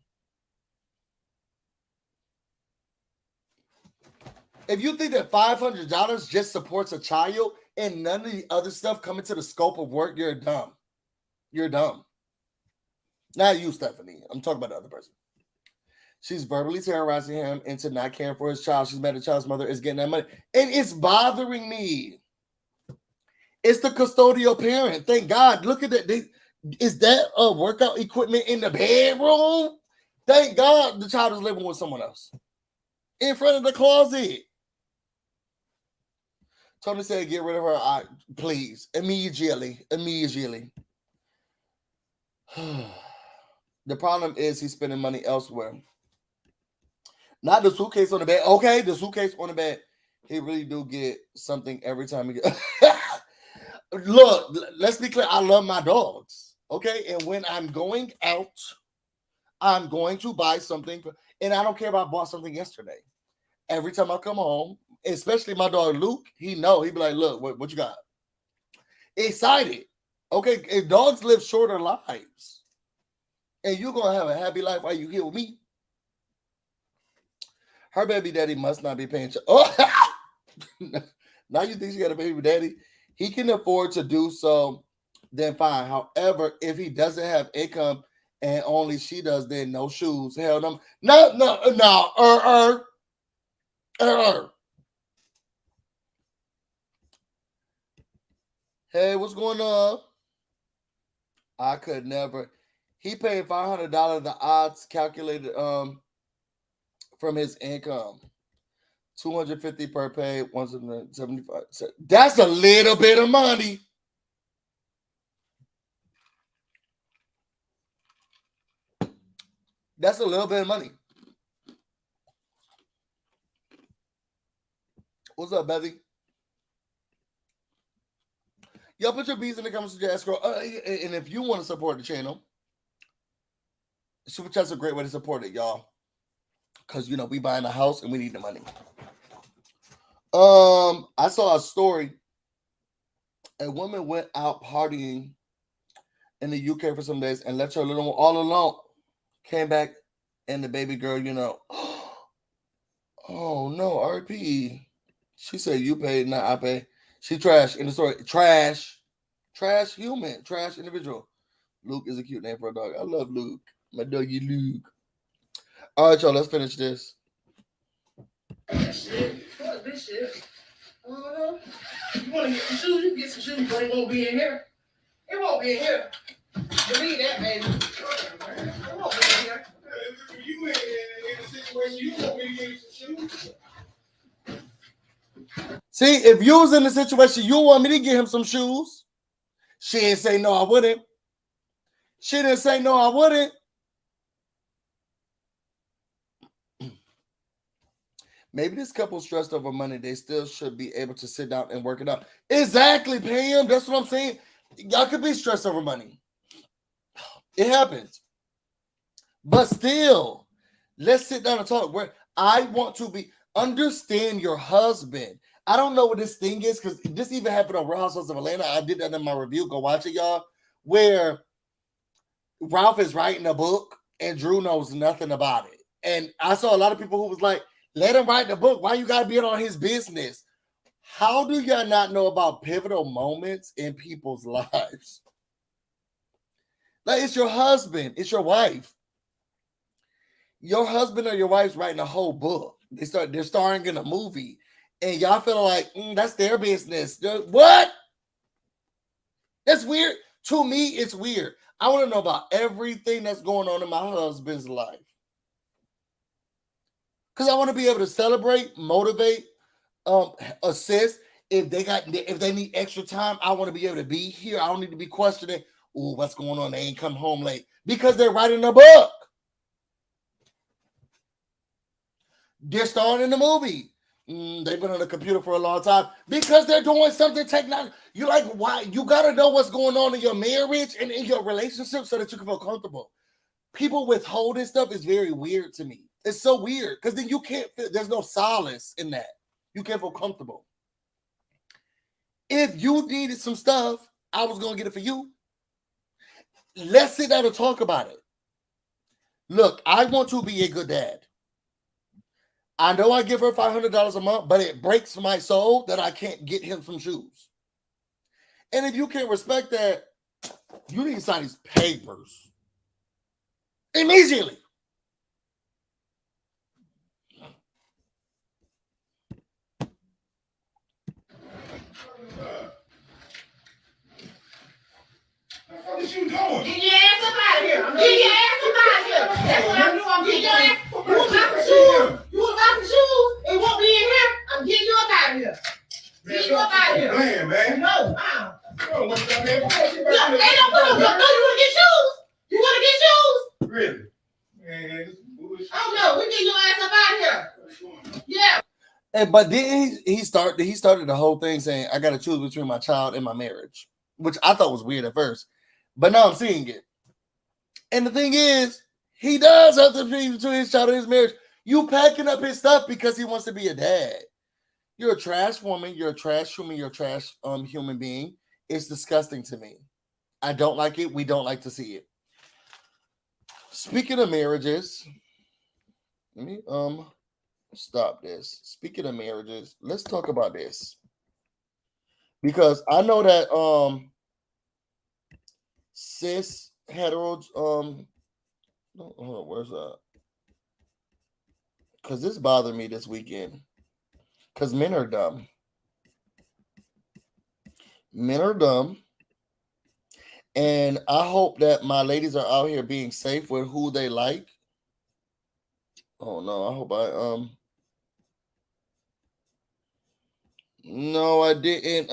If you think that $500 just supports a child and none of the other stuff come into the scope of work, you're dumb. You're dumb. Not you, Stephanie. I'm talking about the other person. She's verbally terrorizing him into not caring for his child. She's mad at the child's mother is getting that money. And it's bothering me. It's the custodial parent. Thank God. Look at that. Is that a workout equipment in the bedroom? Thank God the child is living with someone else. In front of the closet. Tony said, get rid of her. Please. Immediately. Immediately. The problem is he's spending money elsewhere. Not the suitcase on the bed. Okay, the suitcase on the bed. He really do get something every time he get. Look, let's be clear. I love my dogs. Okay, and when I'm going out, I'm going to buy something. And I don't care if I bought something yesterday. Every time I come home, especially my dog Luke, he know. He be like, look, what you got? Excited. Okay, and dogs live shorter lives. And you're going to have a happy life while you here with me. Her baby daddy must not be paying. Oh, now you think she got a baby daddy? He can afford to do so, then fine. However, if he doesn't have income and only she does, then no shoes. Hell no. No. Hey, what's going on? I could never. He paid $500. The odds calculated for from his income. 250 per pay, 175. That's a little bit of money. That's a little bit of money. What's up, Bevy? Y'all put your bees in the comments to escrow. And if you want to support the channel, Super Chat's a great way to support it, y'all. Because, you know, we buying a house and we need the money. I saw a story. A woman went out partying in the UK for some days and left her little one all alone. Came back and the baby girl, you know, oh no, RP. She said, you paid, not I pay. She trash in the story. Trash human, trash individual. Luke is a cute name for a dog. I love Luke. My doggy Luke. All right, y'all, let's finish this. Shit. Fuck this shit. You want to get some shoes? You can get some shoes, but it won't be in here. It won't be in here. Believe that, baby. It won't be in here. You in a situation, you want me to get you some shoes? See, if you was in the situation, you want me to get him some shoes. She didn't say no, I wouldn't. She didn't say no, I wouldn't. Maybe this couple stressed over money. They still should be able to sit down and work it out. Exactly, Pam. That's what I'm saying. Y'all could be stressed over money. It happens. But still, let's sit down and talk. Where I want to be, understand your husband. I don't know what this thing is because this even happened on Real Housewives of Atlanta. I did that in my review. Go watch it, y'all. Where Ralph is writing a book and Drew knows nothing about it. And I saw a lot of people who was like, let him write the book. Why you gotta be on his business? How do y'all not know about pivotal moments in people's lives? Like, it's your husband, it's your wife. Your husband or your wife's writing a whole book. They're starring in a movie, and y'all feel like that's their business. What? That's weird. To me, it's weird. I want to know about everything that's going on in my husband's life. Because I want to be able to celebrate, motivate, assist. If they need extra time, I want to be able to be here. I don't need to be questioning, oh, what's going on? They ain't come home late. Because they're writing a book. They're starring in the movie. They've been on the computer for a long time. Because they're doing something technology. You're like, why? You got to know what's going on in your marriage and in your relationship so that you can feel comfortable. People withholding stuff is very weird to me. It's so weird because then you can't feel, there's no solace in that. You can't feel comfortable. If you needed some stuff, I was going to get it for you. Let's sit down and talk about it. Look, I want to be a good dad. I know I give her $500 a month, but it breaks my soul that I can't get him some shoes. And if you can't respect that, you need to sign these papers immediately. What is you doing? Get your ass up out of here. I'm getting your ass up out of here. That's what I'm doing. I'm getting your ass. You want my shoes? You want my shoes? It won't be in here. I'm getting you up out of here. Get you up out of here. Man, man. No, Oh, what's up, man? no, they don't put no. No, you want to get shoes? You want to get shoes? Really? Man, this is bullshit. Oh no, we getting your ass up out of here. Yeah. And but then he started the whole thing saying, I got to choose between my child and my marriage, which I thought was weird at first. But now I'm seeing it. And the thing is, he does have to choose between his child and his marriage. You packing up his stuff because he wants to be a dad. You're a trash woman. You're a trash human. You're a trash human being. It's disgusting to me. I don't like it. We don't like to see it. Speaking of marriages, let me stop this. Speaking of marriages, let's talk about this. Because I know that cis hetero hold on, where's that? Because this bothered me this weekend. Because men are dumb. Men are dumb. And I hope that my ladies are out here being safe with who they like. Oh no, I hope no, I didn't.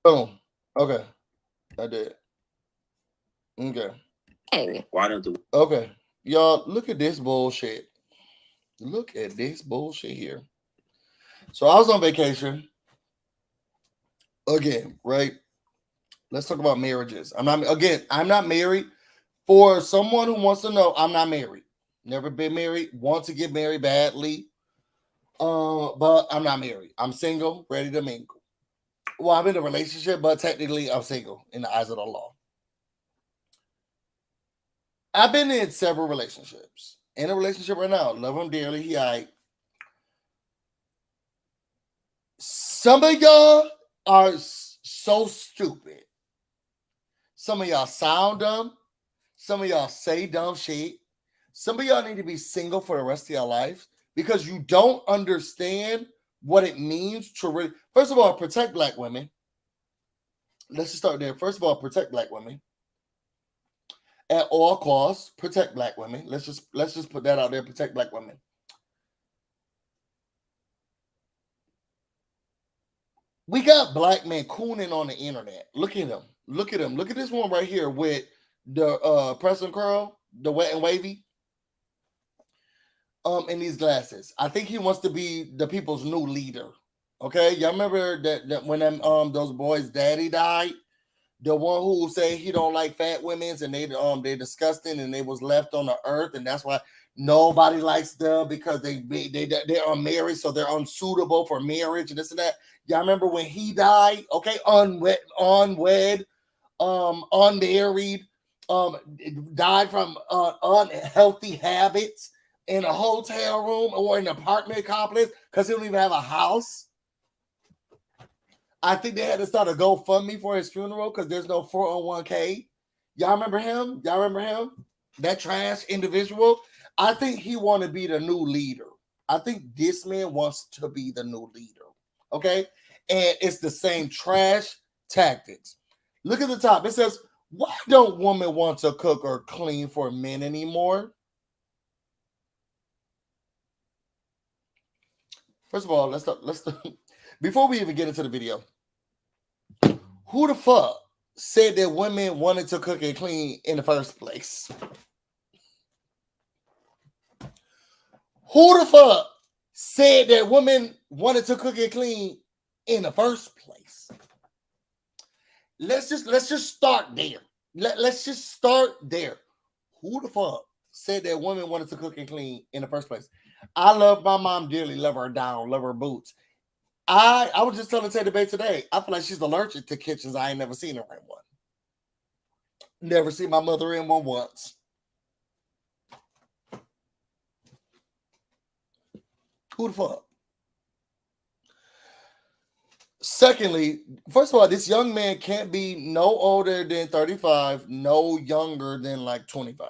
Oh, okay, I did. Okay. Hey. Why don't the Okay, y'all, look at this bullshit. Look at this bullshit here. So I was on vacation again, right? Let's talk about marriages. I'm not married. For someone who wants to know, I'm not married. Never been married. Want to get married badly. But I'm not married. I'm single, ready to mingle. Well, I'm in a relationship, but technically I'm single in the eyes of the law. I've been in several relationships. In a relationship right now, love him dearly. Some of y'all are so stupid. Some of y'all sound dumb. Some of y'all say dumb shit. Some of y'all need to be single for the rest of your life because you don't understand what it means to really. First of all, protect black women. Let's just start there. First of all, protect black women at all costs. Protect black women. Let's just put that out there. Protect black women. We got black men cooning on the internet. Look at them. Look at them. Look at this one right here with the press and curl, the wet and wavy. In these glasses. I think he wants to be the people's new leader. Okay, y'all remember that when them those boys' daddy died, the one who say he don't like fat women's and they disgusting and they was left on the earth and that's why nobody likes them because they're unmarried, so they're unsuitable for marriage and this and that. Y'all remember when he died? Okay, unwed, unmarried, died from unhealthy habits in a hotel room or an apartment complex because he don't even have a house. I think they had to start a GoFundMe for his funeral because there's no 401k. Y'all remember him? Y'all remember him? That trash individual? I think he want to be the new leader. I think this man wants to be the new leader. Okay? And it's the same trash tactics. Look at the top. It says, why don't women want to cook or clean for men anymore? First of all, let's before we even get into the video, who the fuck said that women wanted to cook and clean in the first place? Who the fuck said that women wanted to cook and clean in the first place? Let's just start there. Let's just start there. Who the fuck said that women wanted to cook and clean in the first place? I love my mom dearly, love her down, love her boots. I was just telling Tay Debate today, I feel like she's allergic to kitchens. I ain't never seen her in one. Never seen my mother in one once. Who the fuck? Secondly, first of all, this young man can't be no older than 35, no younger than like 25.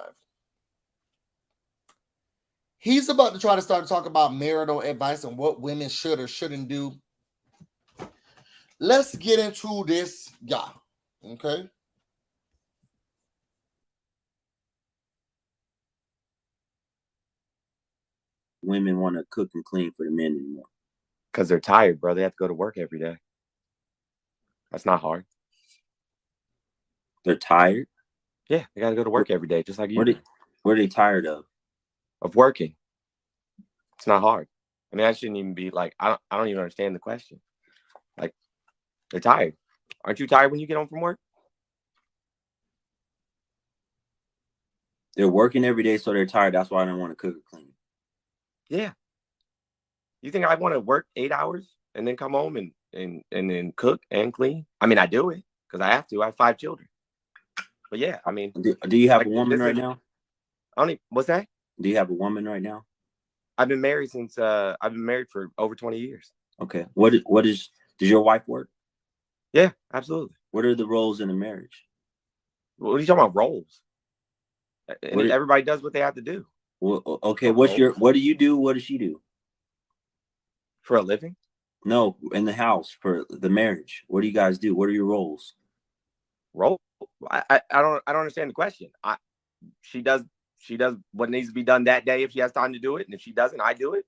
He's about to try to start to talk about marital advice and what women should or shouldn't do. Let's get into this guy, okay? women want to cook and clean for the men anymore? Because they're tired, bro. They have to go to work every day. That's not hard. They're tired? Yeah, they got to go to work every day, just like you. What are they tired of? Of working. It's not hard. I mean, I shouldn't even be like, I don't even understand the question. Like, they're tired. Aren't you tired when you get home from work? They're working every day, so they're tired. That's why I don't want to cook or clean. Yeah. You think I want to work 8 hours and then come home and then cook and clean? I mean, I do it because I have to. I have 5 children. But yeah, I mean. Do you have a woman right now? What's that? Do you have a woman right now? I've been married for over 20 years. Okay. Does your wife work? Yeah, absolutely. What are the roles in a marriage? What are you talking about, roles? Everybody does what they have to do. Well, okay. What do you do? What does she do? For a living? No, in the house for the marriage. What do you guys do? What are your roles? Role? I don't understand the question. She does what needs to be done that day if she has time to do it, and if she doesn't, I do it.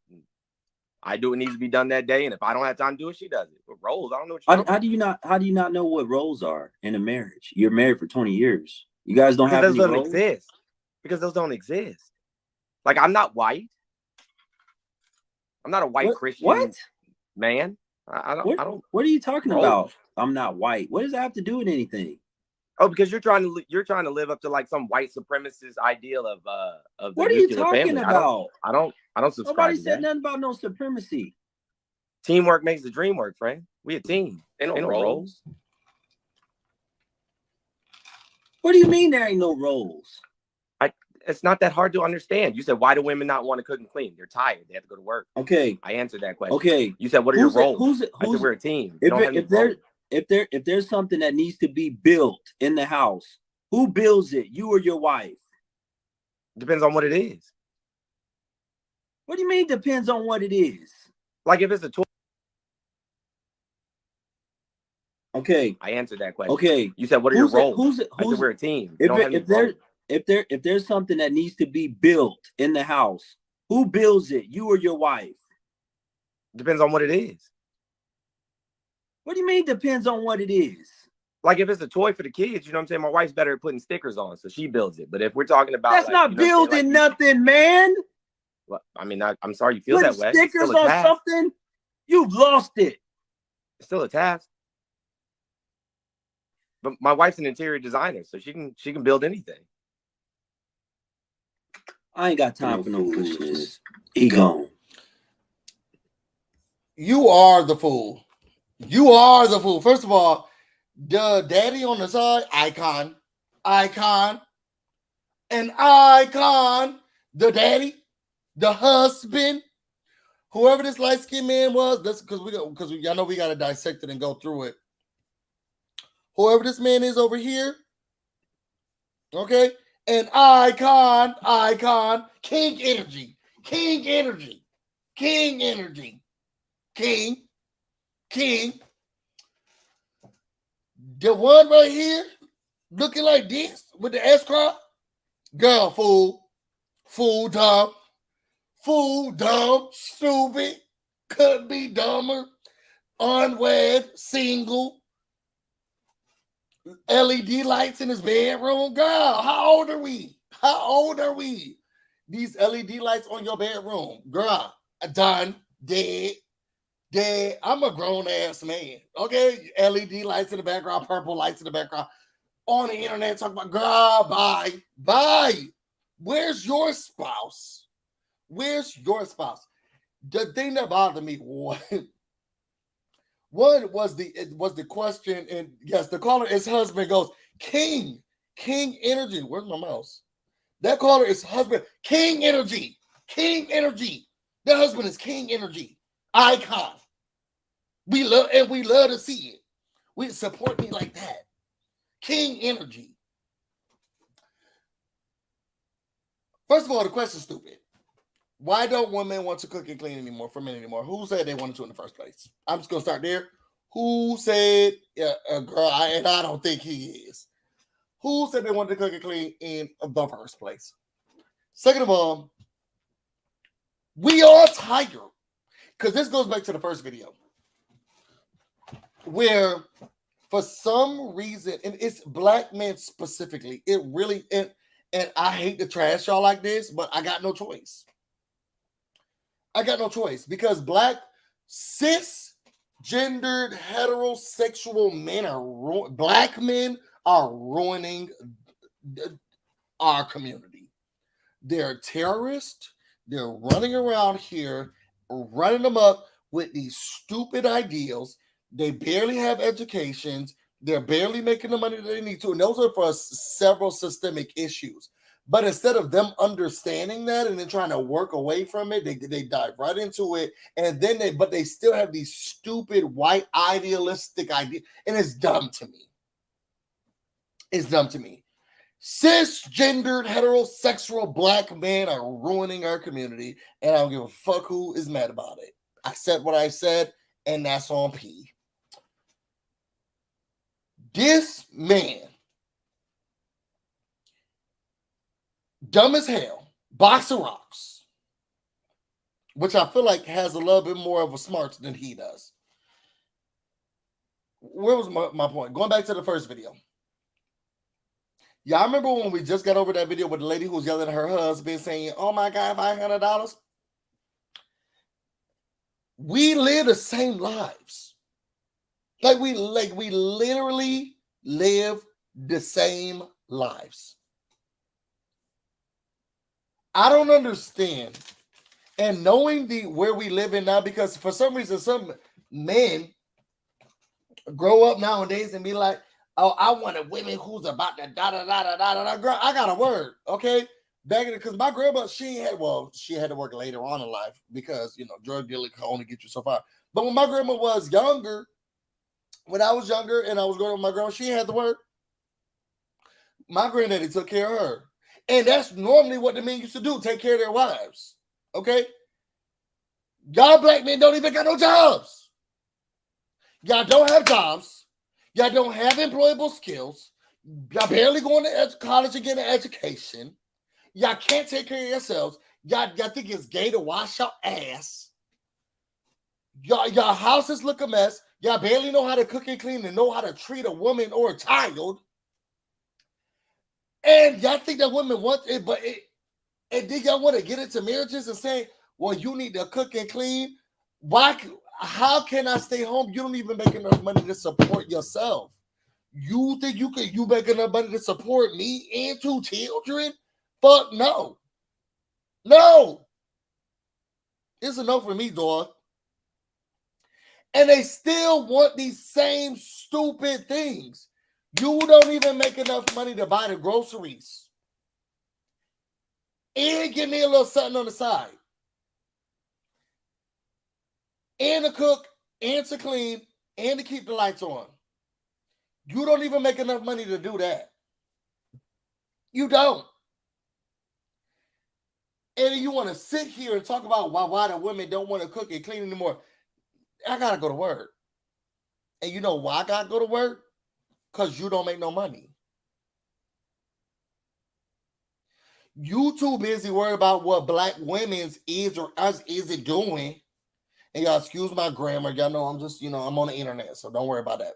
I do what needs to be done that day, and if I don't have time to do it, she does it. But roles, I don't know what you're How do you not know what roles are in a marriage? You're married for 20 years. You guys don't have those any don't roles? exist. Because those don't exist. Like, I'm not white. I'm not a white Christian man. I don't. What are you talking about? I'm not white. What does that have to do with anything? Oh, because you're trying to live up to like some white supremacist ideal of the what are you nuclear talking family. about? I don't subscribe. Nobody to said that. nothing about no supremacy. Teamwork makes the dream work, friend. We a team. Ain't no roles. What do you mean there ain't no roles? It's not that hard to understand. You said, why do women not want to cook and clean? They're tired. They have to go to work. Okay. I answered that question. Okay. You said, what are your roles? I said, we're a team. If there's something that needs to be built in the house, who builds it? You or your wife? Depends on what it is. What do you mean depends on what it is? Like if it's a toy. Okay. I answered that question. Okay. You said, what are your roles? I said, we're a team. If there's something that needs to be built in the house, who builds it? You or your wife? Depends on what it is. What do you mean depends on what it is? Like if it's a toy for the kids, you know what I'm saying? My wife's better at putting stickers on, so she builds it. But if we're talking about that's not building nothing, man. Well, I mean, I'm sorry you feel putting that way. Stickers on something, you've lost it. It's still a task. But my wife's an interior designer, so she can build anything. I ain't got time for no foolishness. He gone. You are the fool. You are the fool. First of all, the daddy on the side, icon. An icon. The daddy, the husband, whoever this light-skinned man was, that's because I know we got to dissect it and go through it. Whoever this man is over here, okay? An icon, king energy. The one right here, looking like this with the S crop, girl, fool, dumb, stupid, could be dumber, unwed, single. LED lights in his bedroom. Girl, how old are we? These LED lights on your bedroom. Girl, done, dead. I'm a grown-ass man. Okay? LED lights in the background, purple lights in the background. On the internet, talking about, girl, bye. Where's your spouse? The thing that bothered me one was the question, and yes, the caller, his husband goes, King energy. Where's my mouse? That caller is husband, King energy. The husband is King energy. Icon. We love to see it. We support me like that. King energy. First of all, the question's stupid. Why don't women want to cook and clean anymore for men anymore? Who said they wanted to in the first place? I'm just gonna start there. Who said, girl? I don't think he is. Who said they wanted to cook and clean in the first place? Second of all, we are tired, because this goes back to the first video, where for some reason, and it's black men specifically, it really and I hate to trash y'all like this, but I got no choice. Because black cisgendered heterosexual men black men are ruining our community. They're terrorists. They're running around here, running them up with these stupid ideals. They barely have educations. They're barely making the money that they need to. And those are for several systemic issues. But instead of them understanding that and then trying to work away from it, they dive right into it. And then they still have these stupid white idealistic ideas. And it's dumb to me. Cisgendered heterosexual black men are ruining our community. And I don't give a fuck who is mad about it. I said what I said. and that's on P. This man, dumb as hell, box of rocks, which I feel like has a little bit more of a smarts than he does. Where was my point? Going back to the first video. Y'all remember when we just got over that video with the lady who was yelling at her husband saying, oh my God, $500? We live the same lives. Like we literally live the same lives. I don't understand. And knowing where we live in now, because for some reason, some men grow up nowadays and be like, oh, I wanted women who's about to da-da-da-da-da-da. Girl, I got a word, okay? Back in because my grandma, she had to work later on in life because, you know, drug dealing can only get you so far. But when my grandma was younger, when I was younger and I was growing up with my grandma, she had the word. My granddaddy took care of her. And that's normally what the men used to do, take care of their wives, okay? Y'all black men don't even got no jobs. Y'all don't have jobs. Y'all don't have employable skills. Y'all barely going to college and getting an education. Y'all can't take care of yourselves. Y'all think it's gay to wash your ass. Y'all houses look a mess. Y'all barely know how to cook and clean and know how to treat a woman or a child. And y'all think that women want it, and then y'all want to get into marriages and say, well, you need to cook and clean. How can I stay home? You don't even make enough money to support yourself. You think you make enough money to support me and 2 children? Fuck no. No. It's a no for me, dog. And they still want these same stupid things. You don't even make enough money to buy the groceries. And give me a little something on the side. And to cook, and to clean, and to keep the lights on. You don't even make enough money to do that. You don't. And you want to sit here and talk about why the women don't want to cook and clean anymore. I got to go to work. And you know why I got to go to work? Because you don't make no money. You too busy worried about what black women's is or us isn't doing. And y'all excuse my grammar. Y'all know I'm just, I'm on the internet, so don't worry about that.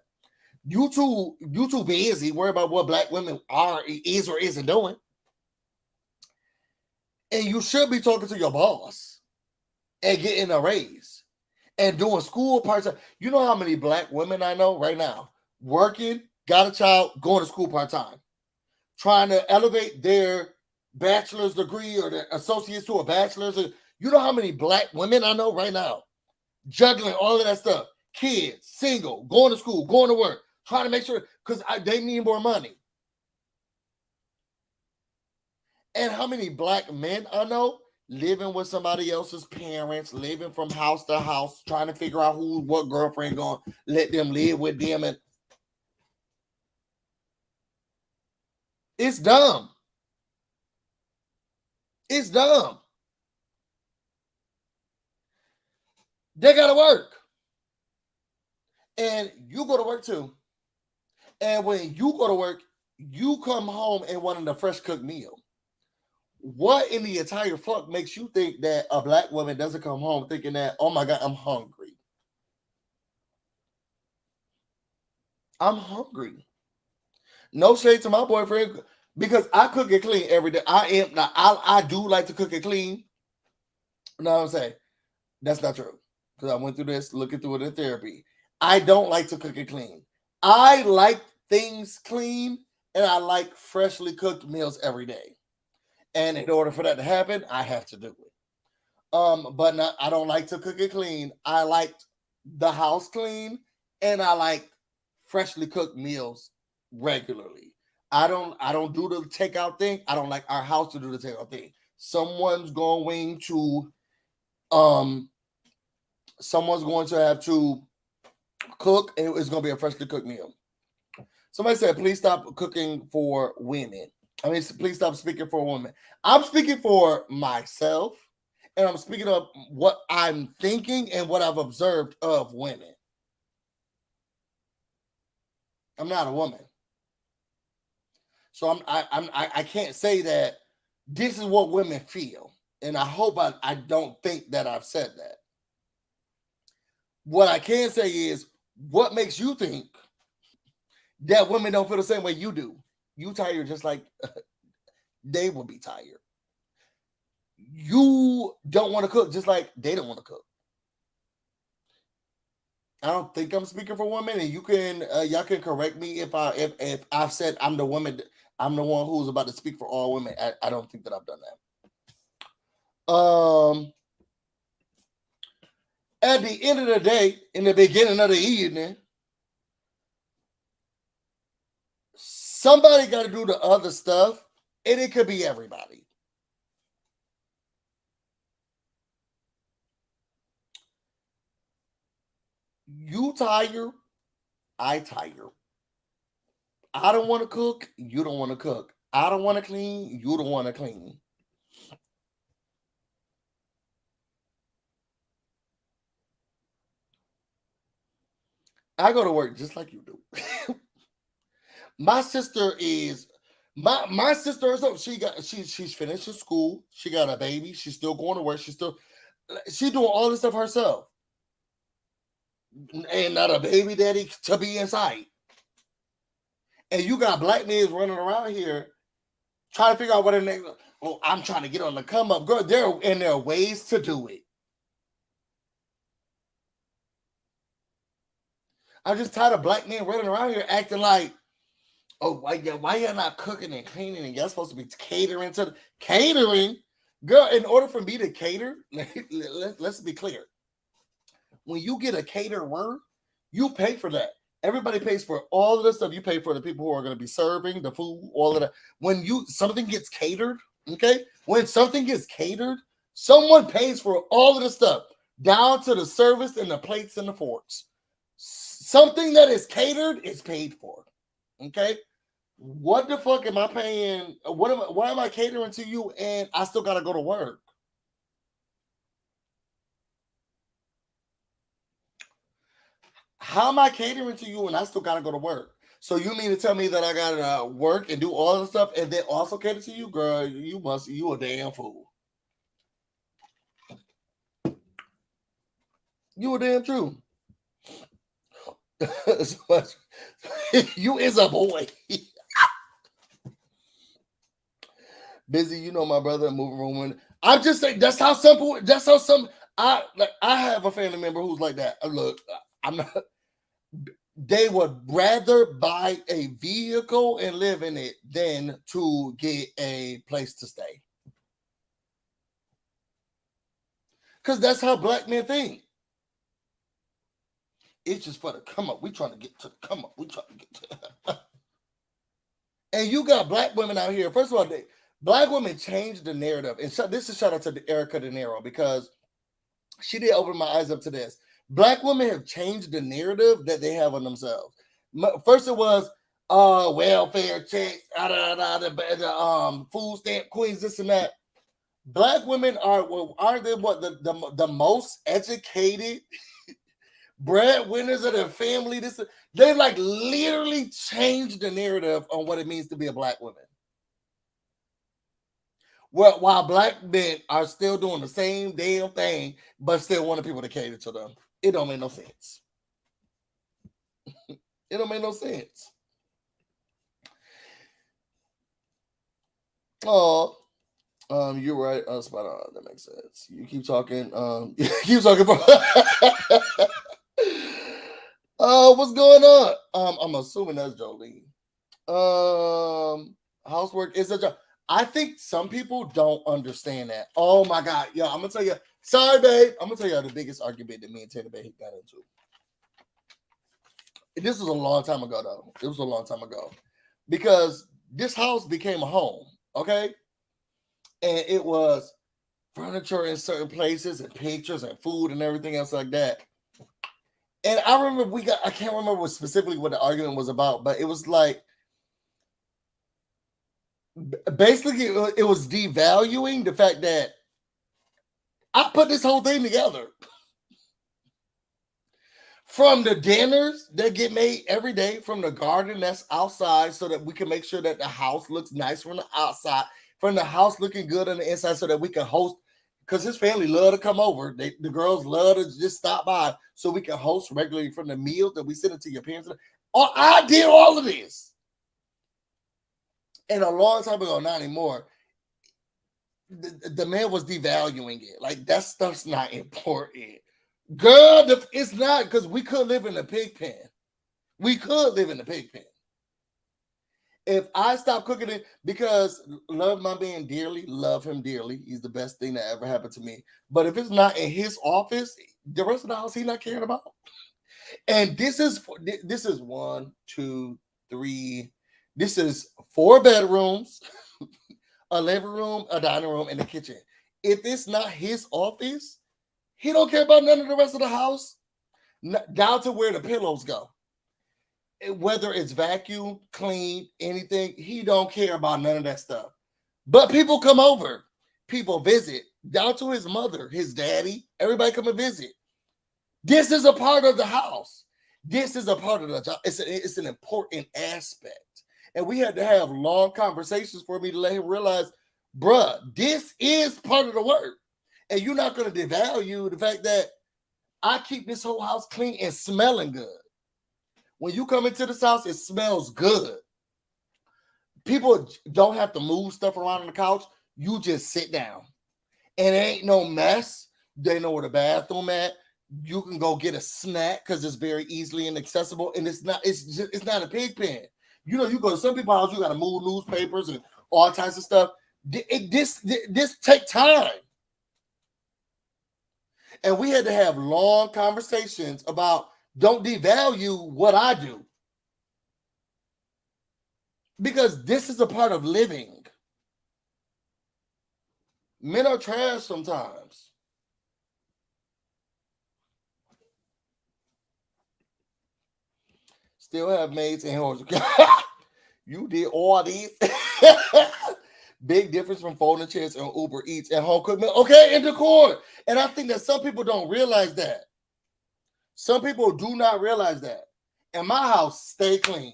You too busy worried about what black women is or isn't doing. And you should be talking to your boss and getting a raise and doing school part-time. You know how many black women I know right now working, got a child, going to school part-time, trying to elevate their bachelor's degree or their associates to a bachelor's. You know how many black women I know right now juggling all of that stuff. Kids, single, going to school, going to work, trying to make sure because they need more money. And how many black men I know living with somebody else's parents, living from house to house, trying to figure out what girlfriend gonna let them live with them. And it's dumb. It's dumb. They gotta work. And you go to work too. And when you go to work, you come home and wanting a fresh cooked meal. What in the entire fuck makes you think that a black woman doesn't come home thinking that, oh my God, I'm hungry? I'm hungry. No shade to my boyfriend because I cook and clean every day. I do like to cook and clean. You know what I'm saying? That's not true because I went through this, looking through it in therapy. I don't like to cook and clean. I like things clean and I like freshly cooked meals every day. And in order for that to happen, I have to do it. I don't like to cook and clean. I like the house clean, and I like freshly cooked meals regularly. I don't do the takeout thing. I don't like our house to do the takeout thing. Someone's going to have to cook, and it's going to be a freshly cooked meal. Somebody said, please stop cooking for women. Please stop speaking for women. I'm speaking for myself and I'm speaking of what I'm thinking and what I've observed of women. I'm not a woman, so I can't say that this is what women feel, and I hope I don't think that I've said that. What I can say is, what makes you think that women don't feel the same way you do? You tired just like they will be tired. You don't want to cook just like they don't want to cook. I don't think I'm speaking for women, and you can y'all can correct me if I've said I'm the woman, I'm the one who's about to speak for all women. I don't think that I've done that. At the end of the day, in the beginning of the evening, somebody got to do the other stuff, and it could be everybody. You tire, I tire. I don't want to cook, you don't want to cook. I don't want to clean, you don't want to clean. I go to work just like you do. My sister is my sister herself. She's finishing school. She got a baby. She's still going to work. She's doing all this stuff herself, and not a baby daddy to be in sight. And you got black men running around here trying to figure out what their name. Oh, I'm trying to get on the come up, girl. There are ways to do it. I'm just tired of black men running around here acting like, oh, why y'all not cooking and cleaning and y'all supposed to be catering to the catering? Girl, in order for me to cater, let's be clear. When you get a caterer, you pay for that. Everybody pays for all of this stuff. You pay for the people who are going to be serving the food, all of that. When something gets catered, okay? When something gets catered, someone pays for all of the stuff, down to the service and the plates and the forks. Something that is catered is paid for. Okay? What the fuck am I paying? Why am I catering to you and I still gotta go to work? How am I catering to you and I still gotta go to work? So you mean to tell me that I gotta work and do all the stuff and then also cater to you? Girl, you a damn fool. You a damn true. You is a boy. Busy, you know my brother, moving room. I'm just saying that's how simple. That's how some. I have a family member who's like that. Look, I'm not. They would rather buy a vehicle and live in it than to get a place to stay. Because that's how black men think. It's just for the come up. We trying to get to the come up. We trying to get to. And you got black women out here. First of all, black women changed the narrative. And this is shout out to Erica De Niro because she did open my eyes up to this. Black women have changed the narrative that they have on themselves. First, it was welfare checks, the food stamp queens, this and that. Black women aren't they what the most educated breadwinners of their family? They like literally changed the narrative on what it means to be a black woman. Well, while black men are still doing the same damn thing, but still wanting people to cater to them. It don't make no sense. It don't make no sense. Oh, you're right. Spot on. That makes sense. You keep talking. You keep talking. What's going on? I'm assuming that's Jolene. Housework is a job. I think some people don't understand that. Oh my God. Yo, I'm gonna tell you. Sorry, babe. I'm gonna tell you the biggest argument that me and Taylor Bay got into. This was a long time ago, though. It was a long time ago. Because this house became a home, okay? And it was furniture in certain places and pictures and food and everything else like that. And I remember I can't remember specifically what the argument was about, but it was like, basically, it was devaluing the fact that I put this whole thing together. From the dinners that get made every day, from the garden that's outside, so that we can make sure that the house looks nice from the outside, from the house looking good on the inside, so that we can host. Because his family love to come over. The girls love to just stop by, so we can host regularly from the meals that we send it to your parents. I did all of this, and a long time ago, not anymore. The man was devaluing it. Like, that stuff's not important. Girl, it's not, because we could live in a pig pen. We could live in a pig pen. If I stop cooking it, because love my man dearly, love him dearly. He's the best thing that ever happened to me. But if it's not in his office, the rest of the house he not caring about. And this is 1, 2, 3. This is 4 bedrooms, a living room, a dining room, and a kitchen. If it's not his office, he don't care about none of the rest of the house, down to where the pillows go. Whether it's vacuum, clean, anything, he don't care about none of that stuff. But people come over, people visit, down to his mother, his daddy, everybody come and visit. This is a part of the house. This is a part of the job. It's an important aspect. And we had to have long conversations for me to let him realize, bruh, this is part of the work. And you're not going to devalue the fact that I keep this whole house clean and smelling good. When you come into this house, it smells good. People don't have to move stuff around on the couch. You just sit down. And it ain't no mess. They know where the bathroom at. You can go get a snack because it's very easily inaccessible. And it's not a pig pen. You know, you go to some people's house, you got to move newspapers and all types of stuff. This take time. And we had to have long conversations about, don't devalue what I do. Because this is a part of living. Men are trash sometimes. Still have maids and hoes. You did all these. Big difference from folding chairs and Uber Eats and home cookment. Okay, and decor. And I think that some people don't realize that. Some people do not realize that. And my house stay clean.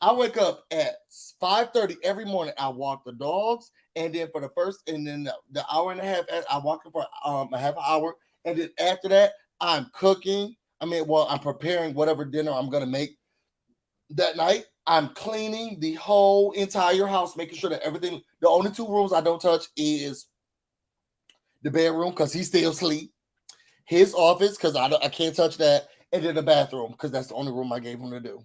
I wake up at 5:30 every morning. I walk the dogs, and then for the first, and then the hour and a half, I walk for a half an hour, and then after that, I'm cooking. I'm preparing whatever dinner I'm gonna make that night. I'm cleaning the whole entire house, making sure that everything. The only 2 rooms I don't touch is the bedroom because he still asleep. His office, because I can't touch that, and then the bathroom, because that's the only room I gave him to do.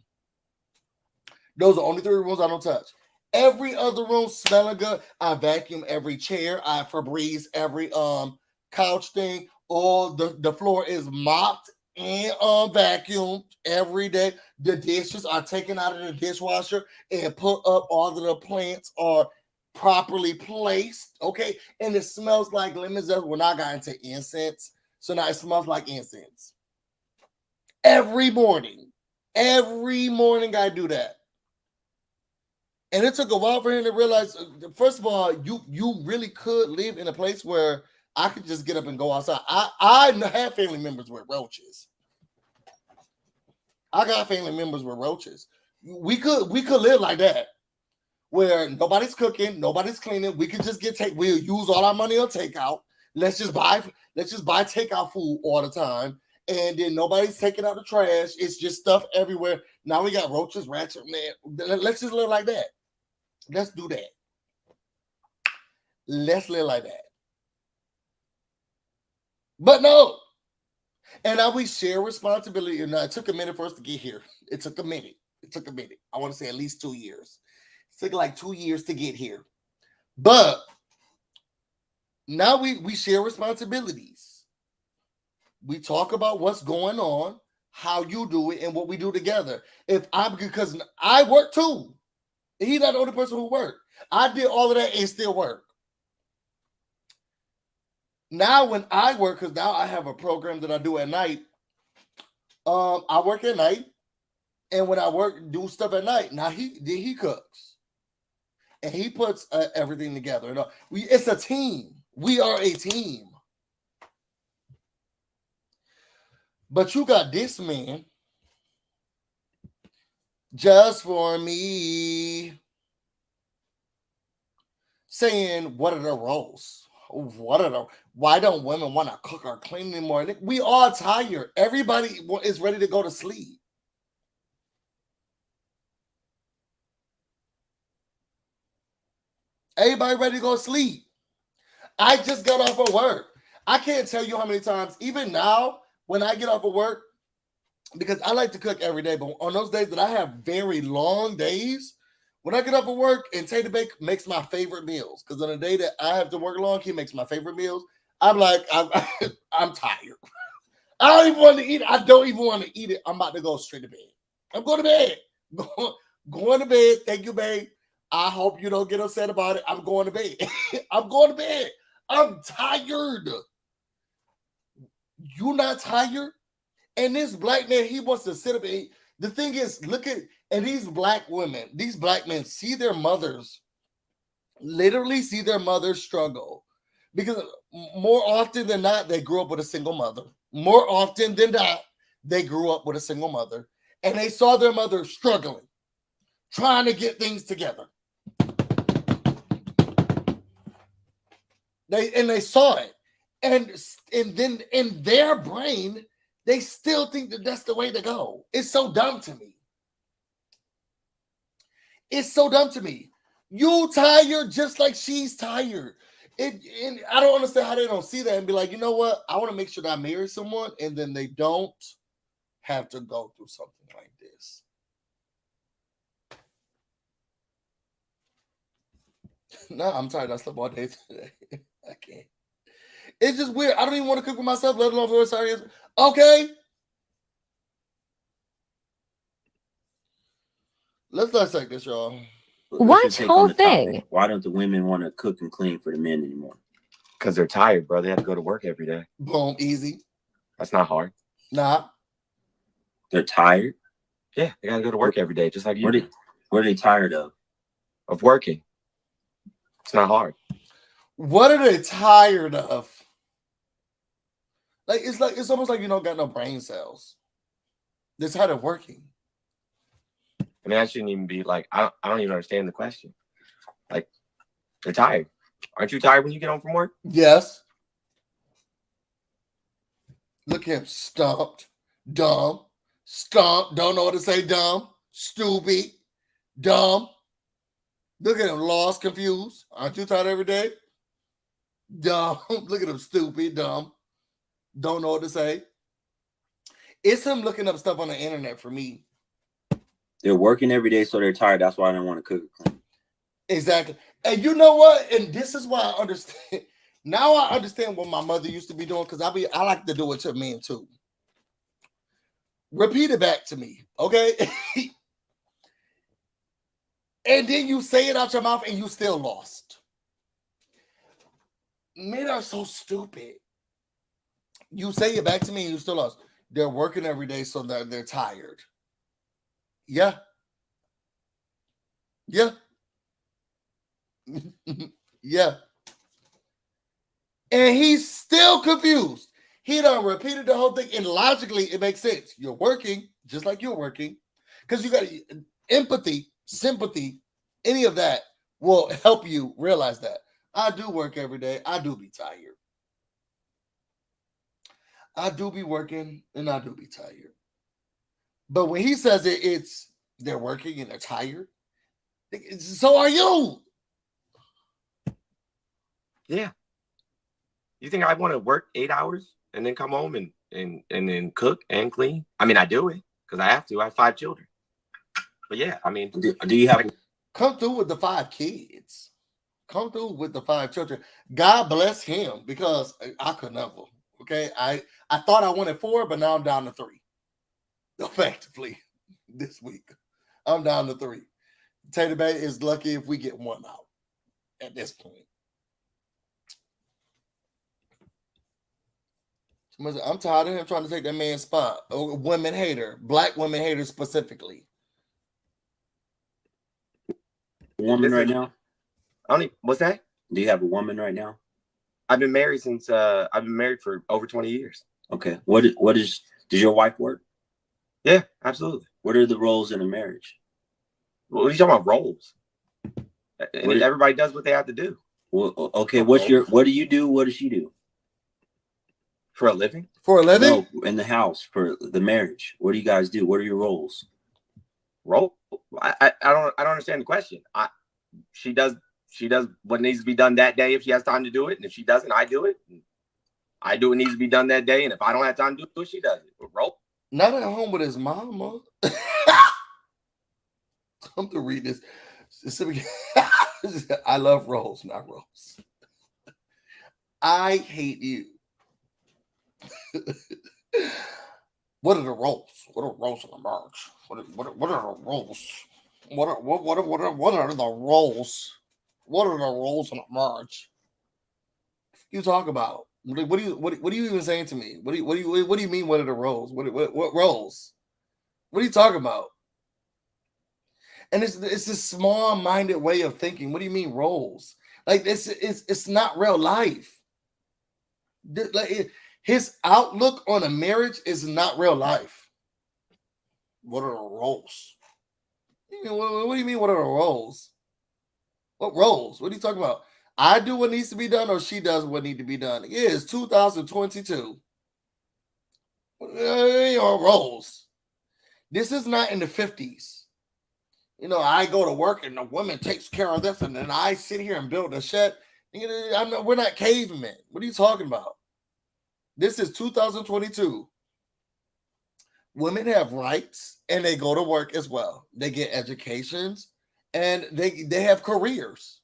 Those are only 3 rooms I don't touch. Every other room smelling good. I vacuum every chair. I Febreze every couch thing. All the floor is mopped and vacuumed every day. The dishes are taken out of the dishwasher and put up. All of the plants are properly placed. Okay, and it smells like lemon zest. When I got into incense, so now it smells like incense. Every morning I do that. And it took a while for him to realize, first of all, you really could live in a place where I could just get up and go outside. I have family members with roaches. I got family members with roaches. We could live like that, where nobody's cooking, nobody's cleaning. We could just we'll use all our money on takeout. Let's just buy takeout food all the time. And then nobody's taking out the trash. It's just stuff everywhere. Now we got roaches, rats, man. Let's just live like that. Let's do that. Let's live like that. But no. And now we share responsibility. And it took a minute for us to get here. It took a minute. I want to say at least 2 years. It took like 2 years to get here. But now we share responsibilities. We talk about what's going on, how you do it, and what we do together. Because I work too. He's not the only person who worked. I did all of that and still work. Now when I work, because now I have a program that I do at night. I work at night, and when I do stuff at night, now he cooks, and he puts everything together. It's a team. We are a team. But you got this man just for me saying, what are the roles? Why don't women want to cook or clean anymore? We all tired. Everybody is ready to go to sleep. Everybody ready to go to sleep. I just got off of work. I can't tell you how many times, even now, when I get off of work, because I like to cook every day, but on those days that I have very long days, when I get off of work and Tater Bake makes my favorite meals, because on the day that I have to work long, he makes my favorite meals. I'm like, I'm tired. I don't even want to eat it. I don't even want to eat it. I'm about to go straight to bed. I'm going to bed. Going to bed. Thank you, babe. I hope you don't get upset about it. I'm going to bed. I'm going to bed. I'm tired. You not tired? And this black man, he wants to sit up and eat. The thing is, look at, and these black women, these black men see their mothers, literally see their mothers struggle. Because more often than not, they grew up with a single mother. More often than not, they grew up with a single mother. And they saw their mother struggling, trying to get things together. They saw it. And then in their brain, they still think that that's the way to go. It's so dumb to me. It's so dumb to me. You tired just like she's tired. And I don't understand how they don't see that and be like, you know what? I want to make sure that I marry someone and then they don't have to go through something like this. No, I'm tired. I slept all day today. I can't. It's just weird. I don't even want to cook for myself, let alone for sorry. Okay. Let's dissect this, y'all. What whole thing? Why don't the women want to cook and clean for the men anymore? Because they're tired, bro. They have to go to work every day. Boom, easy. That's not hard. Nah. They're tired? Yeah, they got to go to work every day, just like you. What are they tired of? Of working. It's not hard. What are they tired of? It's almost like you don't got no brain cells. They're tired of working. I mean, that shouldn't even be like, I don't even understand the question. Like, they're tired. Aren't you tired when you get home from work? Yes. Look at him, stumped, dumb, stumped, don't know what to say, dumb, stupid, dumb. Look at him, lost, confused. Aren't you tired every day? Dumb. Look at him, stupid, dumb. Don't know what to say. It's him looking up stuff on the internet for me. They're working every day, so they're tired. That's why I don't want to cook or clean. Exactly. And you know what? And this is why I understand. Now I understand what my mother used to be doing, because I like to do it to men too. Repeat it back to me, okay? And then you say it out your mouth and you still lost. Men are so stupid. You say it back to me and you still lost. They're working every day, so they're tired. Yeah. Yeah. Yeah. And he's still confused. He done repeated the whole thing, and logically it makes sense. You're working just like you're working, because you got empathy, sympathy, any of that will help you realize that. I do work every day. I do be tired. I do be working and I do be tired. But when he says it's they're working and they're tired, so are you. Yeah. You think I want to work 8 hours and then come home and then cook and clean? I mean, I do it because I have to. I have 5 children. But yeah, I mean, do you have come through with the 5 kids? Come through with the 5 children. God bless him, because I could never. Okay, I thought I wanted 4, but now I'm down to 3. Effectively, this week I'm down to 3. Tater Bay is lucky if we get 1 out at this point. I'm tired of him trying to take that man's spot. A women hater, black women hater specifically. Woman right now? What's that? Do you have a woman right now? I've been married for over 20 years. Okay. What is Does your wife work? Yeah, absolutely. What are the roles in a marriage? What are you talking about, roles? Everybody does what they have to do. Well, okay, what do you do? What does she do? For a living? For a living? No, in the house for the marriage. What do you guys do? What are your roles? Role? I don't understand the question. She does what needs to be done that day if she has time to do it, and if she doesn't, I do it. I do what needs to be done that day, and if I don't have time to do it, she does it. Role? Not at home with his mama. Come to read this. I love roles, not roles. I hate you. What are the roles? What are roles in the marriage? What are the roles? What are the roles? What are the roles in the marriage? You talk about? What are you even saying to me? What do you mean? What are the roles? What roles? What are you talking about? And it's this small-minded way of thinking. What do you mean roles? Like it's not real life. His outlook on a marriage is not real life. What are the roles? What do you mean? What are the roles? What roles? What are you talking about? I do what needs to be done, or she does what needs to be done. Yeah, it's 2022. Roles. This is not in the 50s. I go to work and the woman takes care of this, and then I sit here and build a shed. We're not cavemen. What are you talking about? This is 2022. Women have rights, and they go to work as well. They get educations, and they have careers.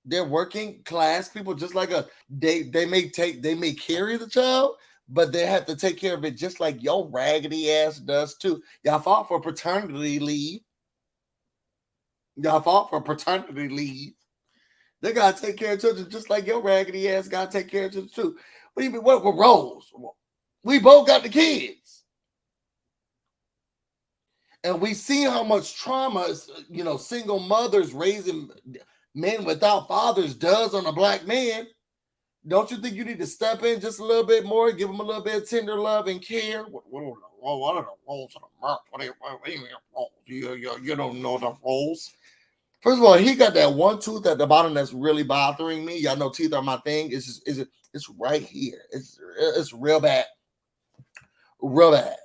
They're working class people, just like they may carry the child, but they have to take care of it just like your raggedy ass does too. Y'all fought for paternity leave. They gotta take care of children just like your raggedy ass gotta take care of children too. What do you mean? What roles? We both got the kids. And we see how much trauma, single mothers raising men without fathers does on a black man. Don't you think you need to step in just a little bit more, give them a little bit of tender love and care? What are the roles of the mark? What do you mean roles? You don't know the roles. First of all, he got that one tooth at the bottom that's really bothering me. Y'all know teeth are my thing. It's right here. It's real bad. Real bad.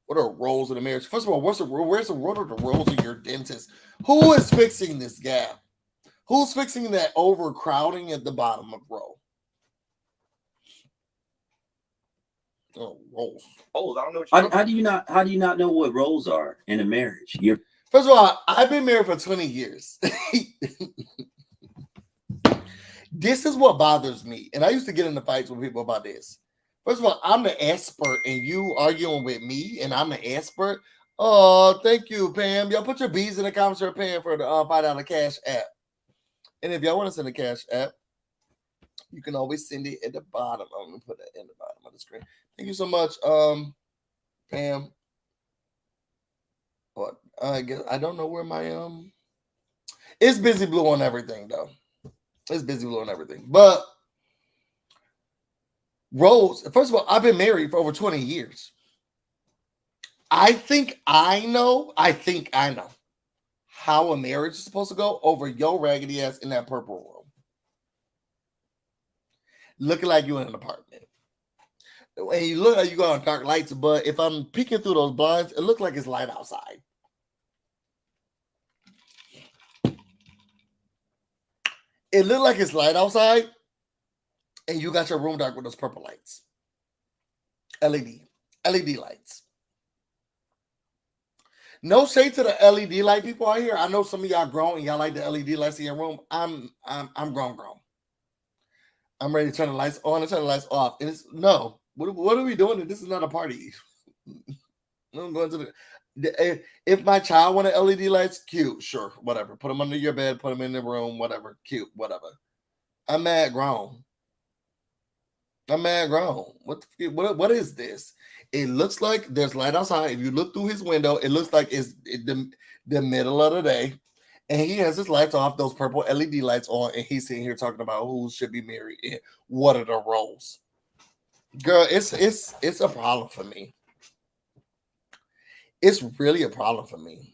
What are roles in the marriage? First of all, what are the roles of your dentist? Who is fixing this gap? Who's fixing that overcrowding at the bottom of row? Oh, roles. Oh, I don't know. How do you not know what roles are in a marriage? First of all, I've been married for 20 years. This is what bothers me. And I used to get into fights with people about this. First of all, I'm the expert and you arguing with me and I'm the expert. Oh, thank you, Pam. Y'all put your B's in the comments for Pam for the $5 Cash App. And if y'all want to send a Cash App, you can always send it at the bottom. I'm going to put that in the bottom of the screen. Thank you so much, Pam. But I guess I don't know where my it's BusyBlu on everything though. It's BusyBlu on everything. But roles, first of all, I've been married for over 20 years. I think I know how a marriage is supposed to go over your raggedy ass in that purple room. Looking like you in an apartment. And you look like you got on dark lights, but if I'm peeking through those blinds, it looks like it's light outside. It looked like it's light outside, and you got your room dark with those purple lights. LED lights. No shade to the LED light people out here. I know some of y'all grown and y'all like the LED lights in your room. I'm grown. I'm ready to turn the lights on and turn the lights off. And it's no. What are we doing? This is not a party. I'm going to the. If my child wanted LED lights, cute, sure, whatever. Put them under your bed, put them in the room, whatever, cute, whatever. I'm mad grown. What is this? It looks like there's light outside. If you look through his window, it looks like it's the middle of the day, and he has his lights off, those purple LED lights on, and he's sitting here talking about who should be married and what are the roles. Girl, it's a problem for me. It's really a problem for me.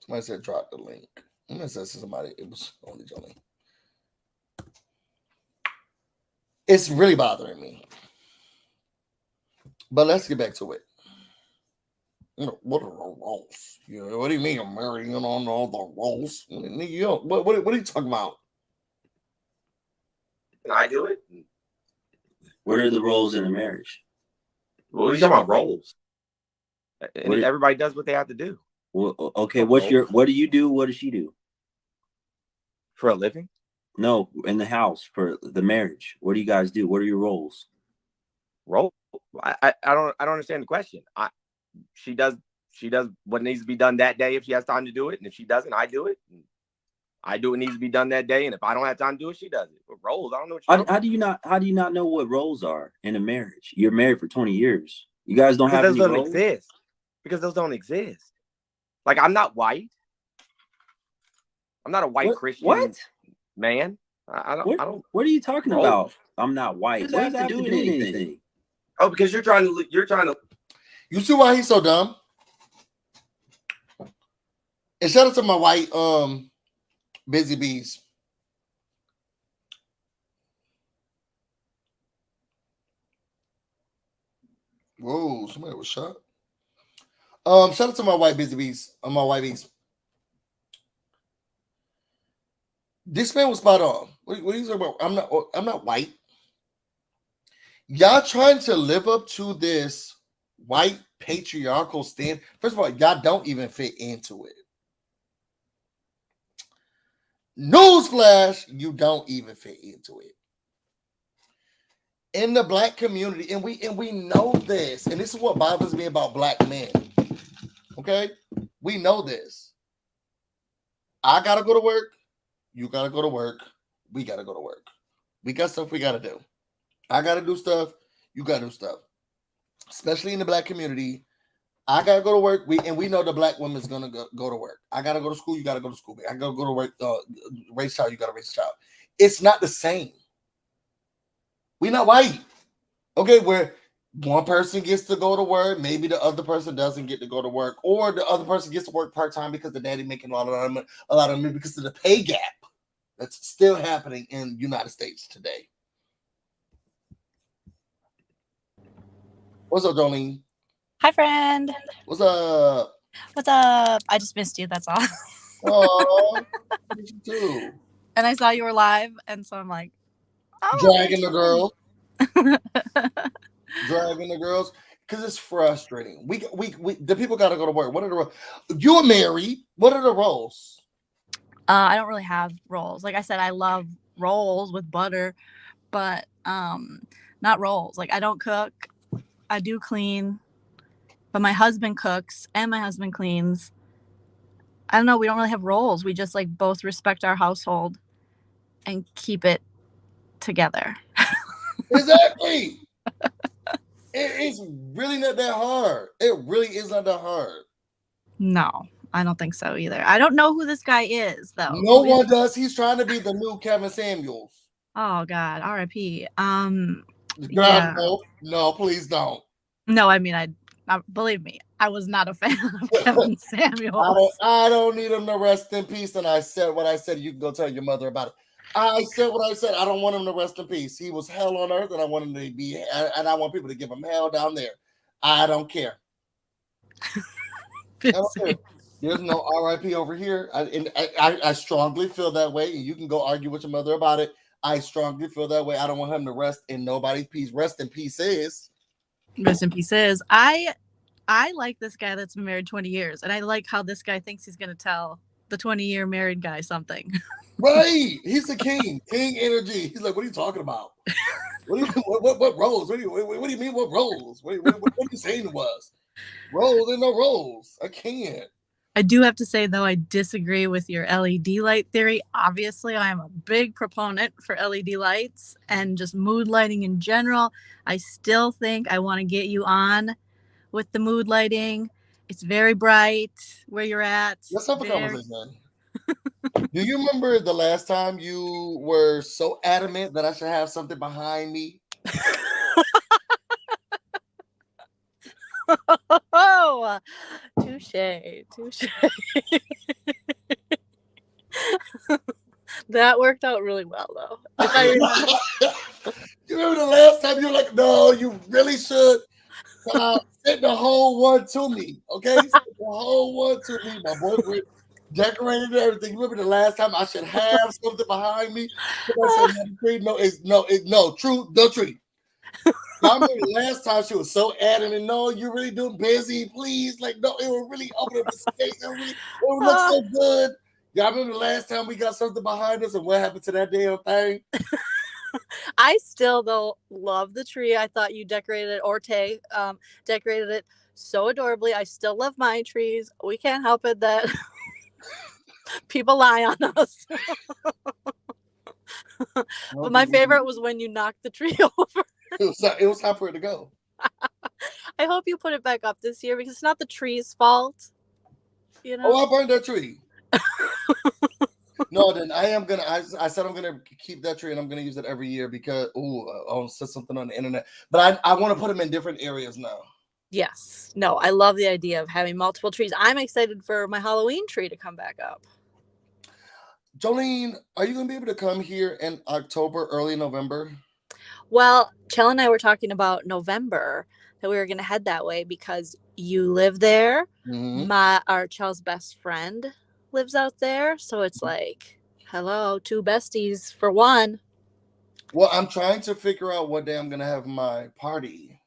Somebody said drop the link. I'm gonna say somebody it was only Johnny. It's really bothering me. But let's get back to it. What are the roles? What do you mean I'm marrying on all the roles? What are you talking about? Can I do it? What are the roles in a marriage? What are you talking about roles? Everybody does what they have to do. Well, okay, what do you do? What does she do? For a living? No, in the house for the marriage. What do you guys do? What are your roles? Role? I don't understand the question. She does what needs to be done that day if she has time to do it, and if she doesn't, I do it. I do what needs to be done that day, and if I don't have time to do it, she does it. But roles, I don't know what how do you not know what roles are in a marriage? You're married for 20 years. You guys don't have those any don't roles? exist. Because those don't exist. Like I'm not white. I'm not a white Christian man. I don't. What are you talking about? I'm not white. What does that have to do with anything? Oh, because you're trying to. You see why he's so dumb? And shout out to my white busy bees. Whoa, somebody was shot. Shout out to my white busy bees. My white bees. This man was spot on. What are you talking about? I'm not white. Y'all trying to live up to this white patriarchal stand. First of all, y'all don't even fit into it. Newsflash, you don't even fit into it. In the black community, and we know this, and this is what bothers me about black men. Okay, we know this. I gotta go to work. You gotta go to work. We gotta go to work. We got stuff we gotta do. I gotta do stuff. You gotta do stuff. Especially in the black community, I gotta go to work. We know the black woman's gonna go to work. I gotta go to school. You gotta go to school. I gotta go to work. Raise child. You gotta raise a child. It's not the same. We not white. Okay, where one person gets to go to work, maybe the other person doesn't get to go to work, or the other person gets to work part-time because the daddy making a lot of money because of the pay gap that's still happening in the United States today. What's up, Jolene? Hi, friend. What's up? What's up? I just missed you, that's all. Oh, you too. And I saw you were live, and so I'm like, dragging the girls. Dragging the girls. Because it's frustrating. We the people gotta go to work. What are the roles? You're married. What are the roles? I don't really have roles. Like I said, I love rolls with butter, but not rolls. Like I don't cook. I do clean, but my husband cooks and my husband cleans. I don't know. We don't really have roles. We just like both respect our household and keep it together. Exactly. It's really not that hard. It really is not that hard. No, I don't think so either. I don't know who this guy is, though. No one does. He's trying to be the new Kevin Samuels. Oh God, R.I.P. Yeah. No, please don't. No, I mean, I believe me, I was not a fan of Kevin Samuels. I don't need him to rest in peace. And I said what I said. You can go tell your mother about it. I said what I said. I don't want him to rest in peace. He was hell on earth, and I want him to be, and I want people to give him hell down there. I don't care. I don't care. There's no RIP over here. I strongly feel that way. And you can go argue with your mother about it. I strongly feel that way. I don't want him to rest in nobody's peace. Rest in peace is. Rest in peace is. I like this guy that's been married 20 years, and I like how this guy thinks he's going to tell the 20-year married guy something. Right. He's the king. King energy. He's like, what are you talking about? What roles? What do you mean what roles? What are you saying it was? Roles and no roles. I can't. I do have to say, though, I disagree with your LED light theory. Obviously, I am a big proponent for LED lights and just mood lighting in general. I still think I want to get you on with the mood lighting. It's very bright where you're at. Let's have a Very- conversation. Do you remember the last time you were so adamant that I should have something behind me? Oh, touche. That worked out really well, though. If I remember. You remember the last time you were like, no, you really should send the whole one to me, okay? Send the whole one to me. My boyfriend decorated and everything. You remember the last time I should have something behind me? I said, no tree. I remember the last time she was so adamant. No, you're really doing busy, please. Like, no, it will really open up the space. It would look so good. Y'all remember the last time we got something behind us and what happened to that damn thing? I still though love the tree. I thought you decorated it, or Tay decorated it so adorably. I still love my trees. We can't help it that people lie on us. But my favorite was when you knocked the tree over. It was time for it to go. I hope you put it back up this year because it's not the tree's fault. You know. Oh, I burned that tree. No, then I said I'm gonna keep that tree and I'm gonna use it every year because I said something on the internet. But I want to put them in different areas now. Yes. No, I love the idea of having multiple trees. I'm excited for my Halloween tree to come back up. Jolene, are you gonna be able to come here in October, early November? Well, Chell and I were talking about November that we were gonna head that way because you live there. Mm-hmm. Our Chell's best friend lives out there, so it's like, hello, two besties for one. Well, I'm trying to figure out what day I'm gonna have my party,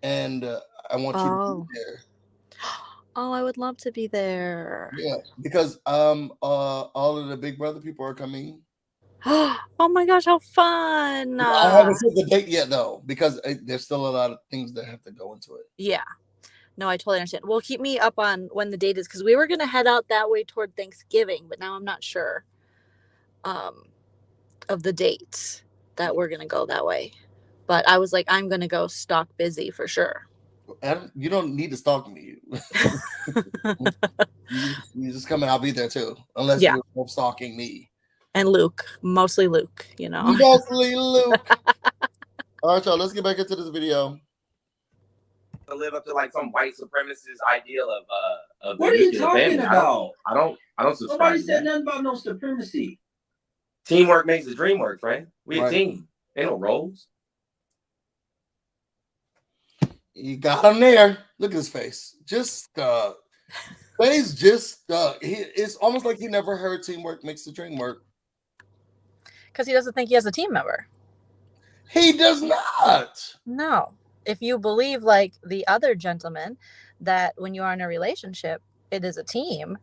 and I want you to be there. Oh, I would love to be there. Yeah, because all of the Big Brother people are coming. Oh my gosh, how fun! I haven't set the date yet though, because there's still a lot of things that have to go into it. Yeah. No, I totally understand. Well, keep me up on when the date is because we were going to head out that way toward Thanksgiving, but now I'm not sure of the date that we're going to go that way. But I was like, I'm going to go stalk Busy for sure. Adam, you don't need to stalk me. You just come and I'll be there too, unless you're both stalking me. And Luke, mostly Luke, you know. Mostly Luke. All right, y'all, let's get back into this video. To live up to like some white supremacist ideal of what are you talking about? I don't subscribe. Nobody said nothing about no supremacy. Teamwork makes the dream work, friend. We a Right. team. Ain't no roles. You got him there. Look at his face. Just face just it's almost like he never heard teamwork makes the dream work. Because he doesn't think he has a team member. He does not. No. If you believe like the other gentleman that when you are in a relationship, it is a team,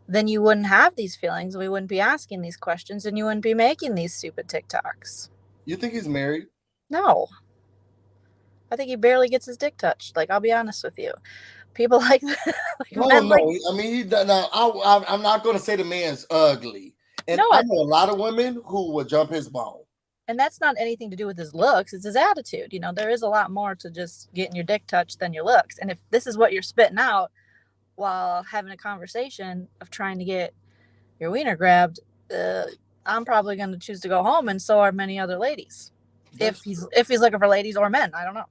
then you wouldn't have these feelings. We wouldn't be asking these questions and you wouldn't be making these stupid TikToks. You think he's married? No. I think he barely gets his dick touched. Like, I'll be honest with you. People like that. No. I mean, I'm not going to say the man's ugly. And No, I know a lot of women who would jump his bone. And that's not anything to do with his looks. It's his attitude. You know, there is a lot more to just getting your dick touched than your looks. And if this is what you're spitting out while having a conversation of trying to get your wiener grabbed, I'm probably going to choose to go home, and so are many other ladies. If he's looking for ladies or men, I don't know.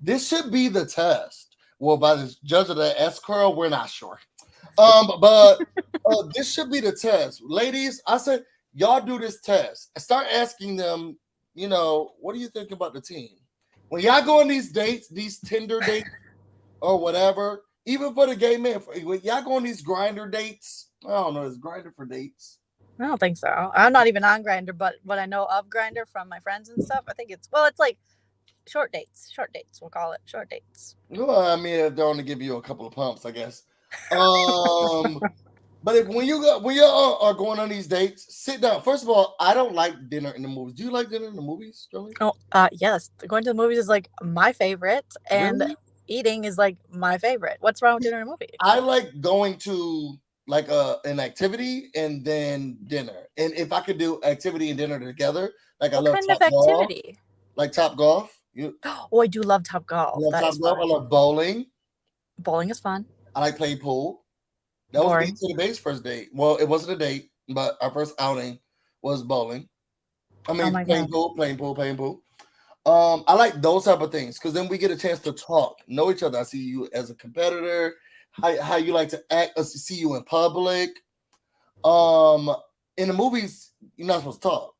This should be the test. Well, by the judge of the S curl, we're not sure. But this should be the test. Ladies, I said, y'all do this test. Start asking them, you know, what do you think about the team? When y'all go on these dates, these Tinder dates or whatever, even for the gay man, when y'all go on these Grindr dates, I don't know, is Grindr for dates? I don't think so. I'm not even on Grindr, but what I know of Grindr from my friends and stuff, I think it's like short dates. We'll call it short dates. Well, I mean, they're only give you a couple of pumps, I guess. But when you are going on these dates, sit down. First of all, I don't like dinner in the movies. Do you like dinner in the movies, Joey? Oh, yes. Going to the movies is like my favorite, and really? Eating is like my favorite. What's wrong with dinner in a movie? I like going to like an activity and then dinner. And if I could do activity and dinner together, like what I love kind of activity? Golf, like Top Golf. Oh, I do love Top Golf. I love Top Golf. I love bowling. Bowling is fun. I like playing pool. That was me Boring. to the base first date. Well, it wasn't a date, but our first outing was bowling. I Oh mean, my playing God. pool, playing pool, playing pool. I like those type of things because then we get a chance to talk, know each other. I see you as a competitor, how you like to act. I see you in public. In the movies, you're not supposed to talk.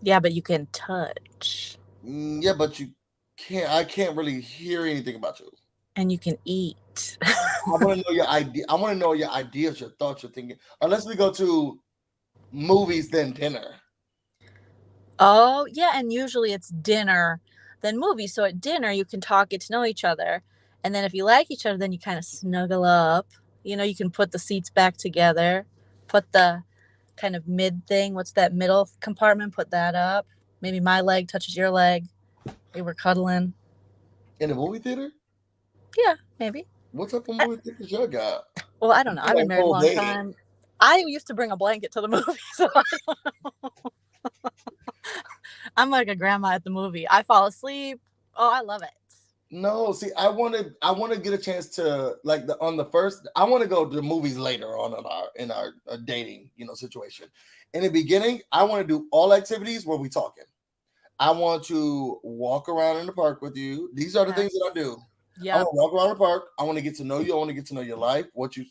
Yeah, but you can touch Yeah, but you can't. I can't really hear anything about you. and you can eat. I want to know your idea. I want to know your ideas, your thoughts, your thinking. Unless we go to movies, then dinner. Oh, yeah, and usually it's dinner, then movies. So at dinner, you can talk, get to know each other. And then if you like each other, then you kind of snuggle up. You know, you can put the seats back together, put the kind of mid thing. What's that middle compartment? Put that up. Maybe my leg touches your leg. Maybe we're cuddling. In the movie theater? Yeah, maybe. What type of movie theaters y'all got? Well, I don't know. I've been Like married a full long bed. time. I used to bring a blanket to the movie, so I'm like a grandma at the movie. I fall asleep. Oh, I love it. No, see, I want to get a chance to like on the first. I want to go to the movies later on in our dating situation. In the beginning, I want to do all activities where we talking. I want to walk around in the park with you. These are the things that I do. I Yeah. want to walk around the park. I want to get to know you. I want to get to know your life. What you.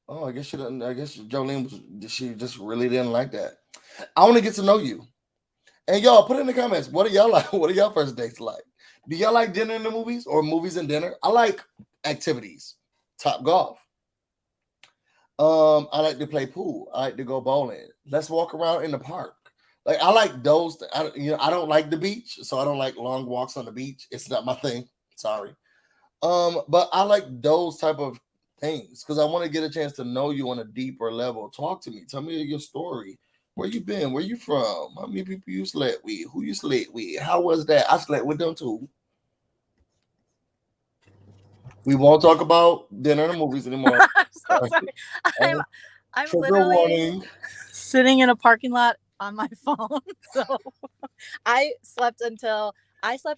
Oh, I guess she didn't. I guess Jolene she just really didn't like that. I want to get to know you. And y'all put in the comments, what are y'all like? What are y'all first dates like? Do y'all like dinner in the movies or movies and dinner? I like activities. Top golf. I like to play pool. I like to go bowling. Let's walk around in the park. Like I like those. I don't like the beach, so I don't like long walks on the beach. It's not my thing. Sorry. But I like those type of things because I want to get a chance to know you on a deeper level. Talk to me. Tell me your story. Where you been? Where you from? How many people you slept with? Who you slept with? How was that? I slept with them too. We won't talk about dinner and movies anymore. I'm so sorry. I'm Trigger literally warning. sitting in a parking lot on my phone. So I slept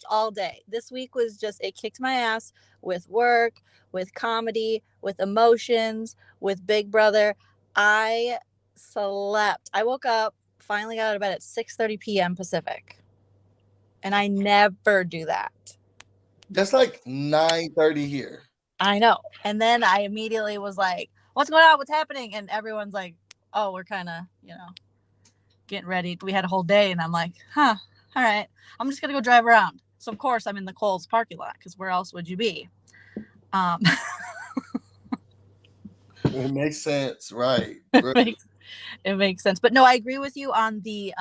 all day. This week was just, it kicked my ass with work, with comedy, with emotions, with Big Brother. I slept. I woke up, finally got out of bed at 6:30 p.m. Pacific. And I never do that. That's like 9:30 here. I know. And then I immediately was like, what's going on? What's happening? And everyone's like, oh, we're kind of, getting ready. We had a whole day. And I'm like, all right. I'm just going to go drive around. So, of course, I'm in the Kohl's parking lot because where else would you be? It makes sense. Right. It makes sense. But no, I agree with you on the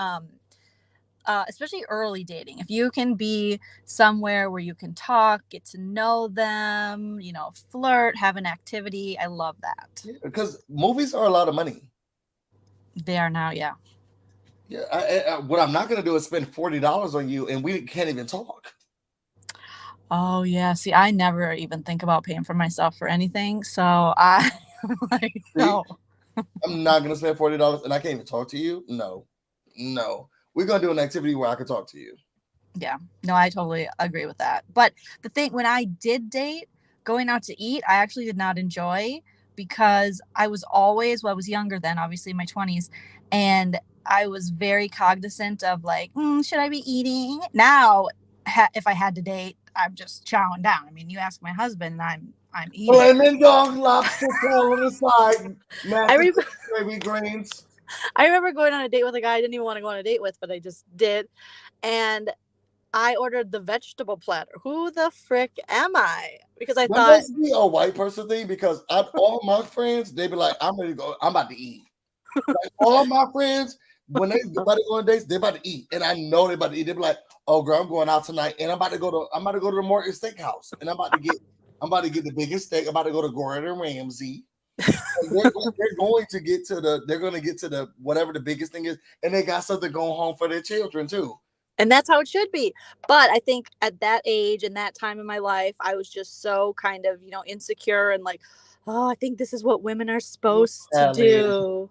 especially early dating. If you can be somewhere where you can talk, get to know them, flirt, have an activity. I love that. Because movies are a lot of money. They are now, yeah. Yeah. What I'm not going to do is spend $40 on you and we can't even talk. Oh, yeah. See, I never even think about paying for myself for anything. So I like, no. I'm not going to spend $40 and I can't even talk to you. No. We're going to do an activity where I can talk to you. Yeah. No, I totally agree with that. But the thing, when I did date, going out to eat, I actually did not enjoy because I was always, I was younger then, obviously in my 20s. And I was very cognizant of like, should I be eating? Now, if I had to date, I'm just chowing down. I mean, you ask my husband, I'm eating. Lemon dog, lobster tail on the side, baby greens. I remember going on a date with a guy I didn't even want to go on a date with, but I just did. And I ordered the vegetable platter. Who the frick am I? Because I thought that must be a white person thing because all my friends, they be like, I'm ready to go. I'm about to eat. Like all my friends, when they about to go on dates, they're about to eat. And I know they're about to eat. They be like, oh girl, I'm going out tonight and I'm about to go to the Morton Steakhouse and I'm about to get the biggest steak. I'm about to go to Gordon Ramsay. they're going to get to the whatever the biggest thing is, and they got something going home for their children too. And that's how it should be. But I think at that age and that time in my life, I was just so kind of, insecure and like, oh, I think this is what women are supposed to do,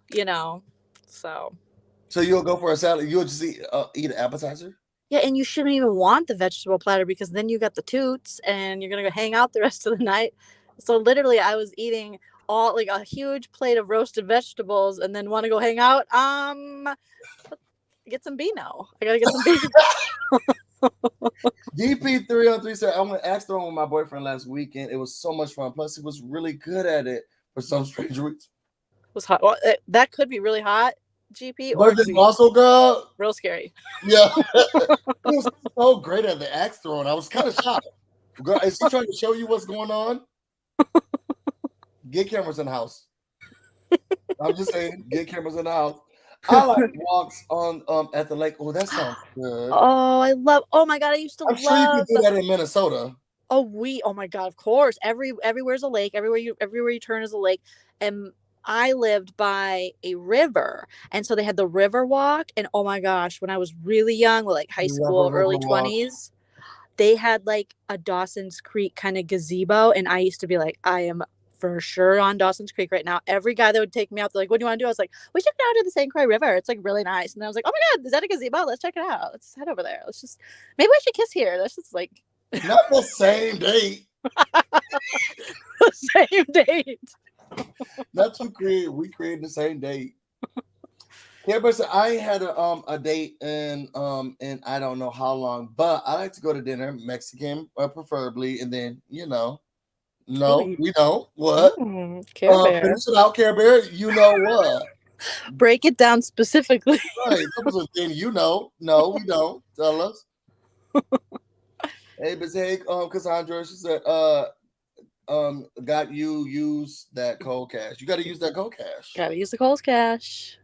So you'll go for a salad. You'll just eat an appetizer? Yeah, and you shouldn't even want the vegetable platter because then you got the toots and you're gonna go hang out the rest of the night. So literally, I was eating all like a huge plate of roasted vegetables and then want to go hang out. Get some Beano. I gotta get some Beano. DP303 said, I went asked her on with my boyfriend last weekend. It was so much fun. Plus, he was really good at it for some strange reason. Was hot. Well, that could be really hot, GP, or But it could then be also, girl, real scary. yeah, he was so great at the axe throwing. I was kind of shocked. Girl, is he trying to show you what's going on? Get cameras in the house. I'm just saying, get cameras in the house. I like walks on at the lake. Oh, that sounds good. Oh my God, I used to I'm sure you can do that in Minnesota. Oh my God, of course. Everywhere's a lake. Everywhere you turn is a lake. And I lived by a river. And so they had the river walk. And oh my gosh, when I was really young, like high school, early 20s, they had like a Dawson's Creek kind of gazebo. And I used to be like, I am for sure on Dawson's Creek right now. Every guy that would take me out, they're like, what do you want to do? I was like, we should go to the St. Croix River. It's like really nice. And I was like, oh my God, is that a gazebo? Let's check it out. Let's head over there. Maybe I should kiss here. That's just like. Not the same date. The same date. That's what we created the same date. Yeah, but so I had a date in I don't know how long, but I like to go to dinner, Mexican preferably, and then we don't what Care Bear. finish it out, Care Bear. You know what? Break it down specifically. Right, that was a thing. No, we don't. Tell us. Hey, but hey, Cassandra, she said, got you use that cold cash. You got to use that cold cash. Got to use the cold cash.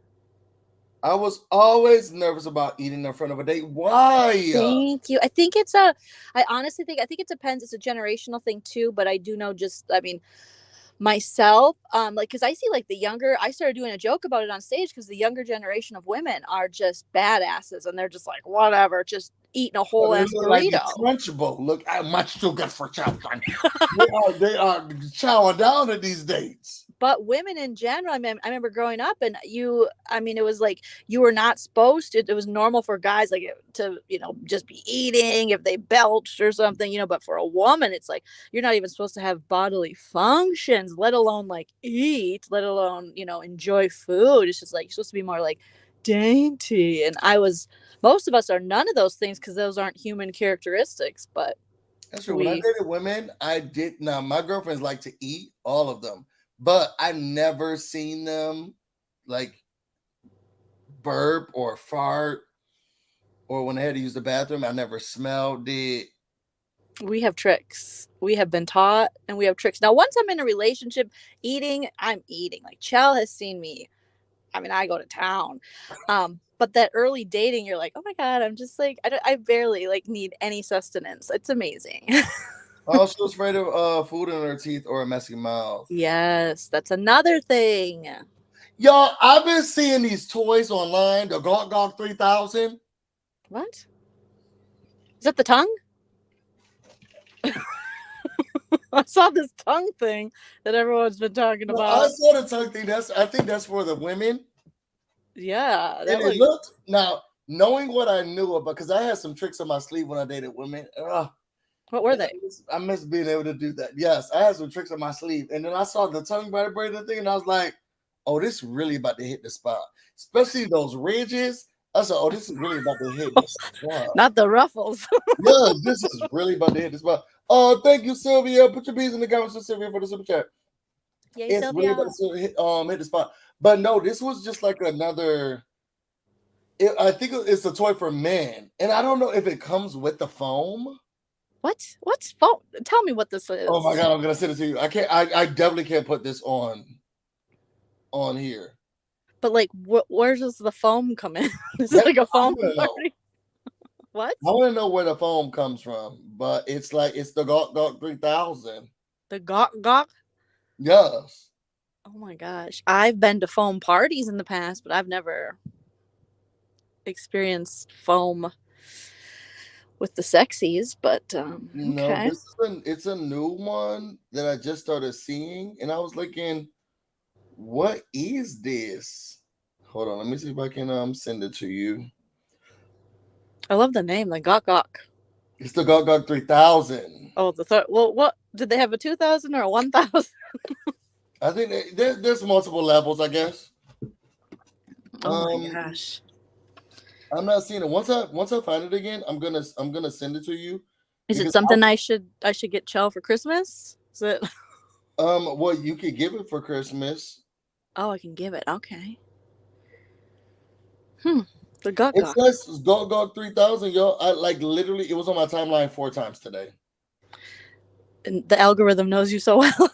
I was always nervous about eating in front of a date. Why? Thank you. I honestly think it depends. It's a generational thing too, but I do know myself, because I see like I started doing a joke about it on stage because the younger generation of women are just badasses and they're just like, whatever, just eating a whole ass burrito. Like Crunchable. Look, how much too good for chopping. They are chowing down at these dates. But women in general, I remember growing up and it was like you were not supposed to, it was normal for guys like to, just be eating if they belched or something, but for a woman, it's like, you're not even supposed to have bodily functions, let alone like eat, let alone, enjoy food. It's just like, you're supposed to be more like dainty. And most of us are none of those things because those aren't human characteristics, but. That's true. When I dated women, now my girlfriends like to eat, all of them. But I never seen them like burp or fart or when they had to use the bathroom. I never smelled it. We have tricks. We have been taught and we have tricks. Now, once I'm in a relationship I'm eating. Like Chell has seen me. I go to town. But that early dating, you're like, oh my God, I'm just like, I barely like need any sustenance. It's amazing. Oh, she was afraid of food in her teeth or a messy mouth. Yes, that's another thing. Y'all, I've been seeing these toys online, the Gawk Gawk 3000. What? Is that the tongue? I saw this tongue thing that everyone's been talking about. I saw the tongue thing. I think that's for the women. Yeah. It looked, now, knowing what I knew about, because I had some tricks on my sleeve when I dated women. What were they? I miss being able to do that. Yes, I had some tricks on my sleeve. And then I saw the tongue vibrating thing, and I was like, oh, this really about to hit the spot. Especially those ridges. I said, oh, this is really about to hit the spot. Not the ruffles. Yeah, this is really about to hit the spot. Oh, thank you, Sylvia. Put your bees in the comments for Sylvia for the super chat. Yay, it's Sylvia. really about to hit the spot. But no, this was just like another... I think it's a toy for men. And I don't know if it comes with the foam. What's foam? Tell me what this is. Oh my God, I'm gonna send it to you. I can't. I definitely can't put this on here. But like, where does the foam come in? Is it like a foam party? What? I want to know where the foam comes from, but it's the Gawk Gawk 3000. The Gawk Gawk? Yes. Oh my gosh, I've been to foam parties in the past, but I've never experienced foam with the sexies, but no, okay. It's a new one that I just started seeing, and I was looking, what is this? Hold on, let me see if I can send it to you. I love the name, the Gok Gok. It's the Gok Gok 3000. Oh, the third. Well, what did they have, a 2,000 or a 1,000? I think there's multiple levels, I guess. Oh my gosh. I'm not seeing it. Once I find it again, I'm gonna send it to you. Is it something I should get Chell for Christmas? Is it? Well, you could give it for Christmas. Oh, I can give it. Okay. The Gok It Gok. says Gok Gok 3000, yo. I like literally. It was on my timeline 4 times today. And the algorithm knows you so well.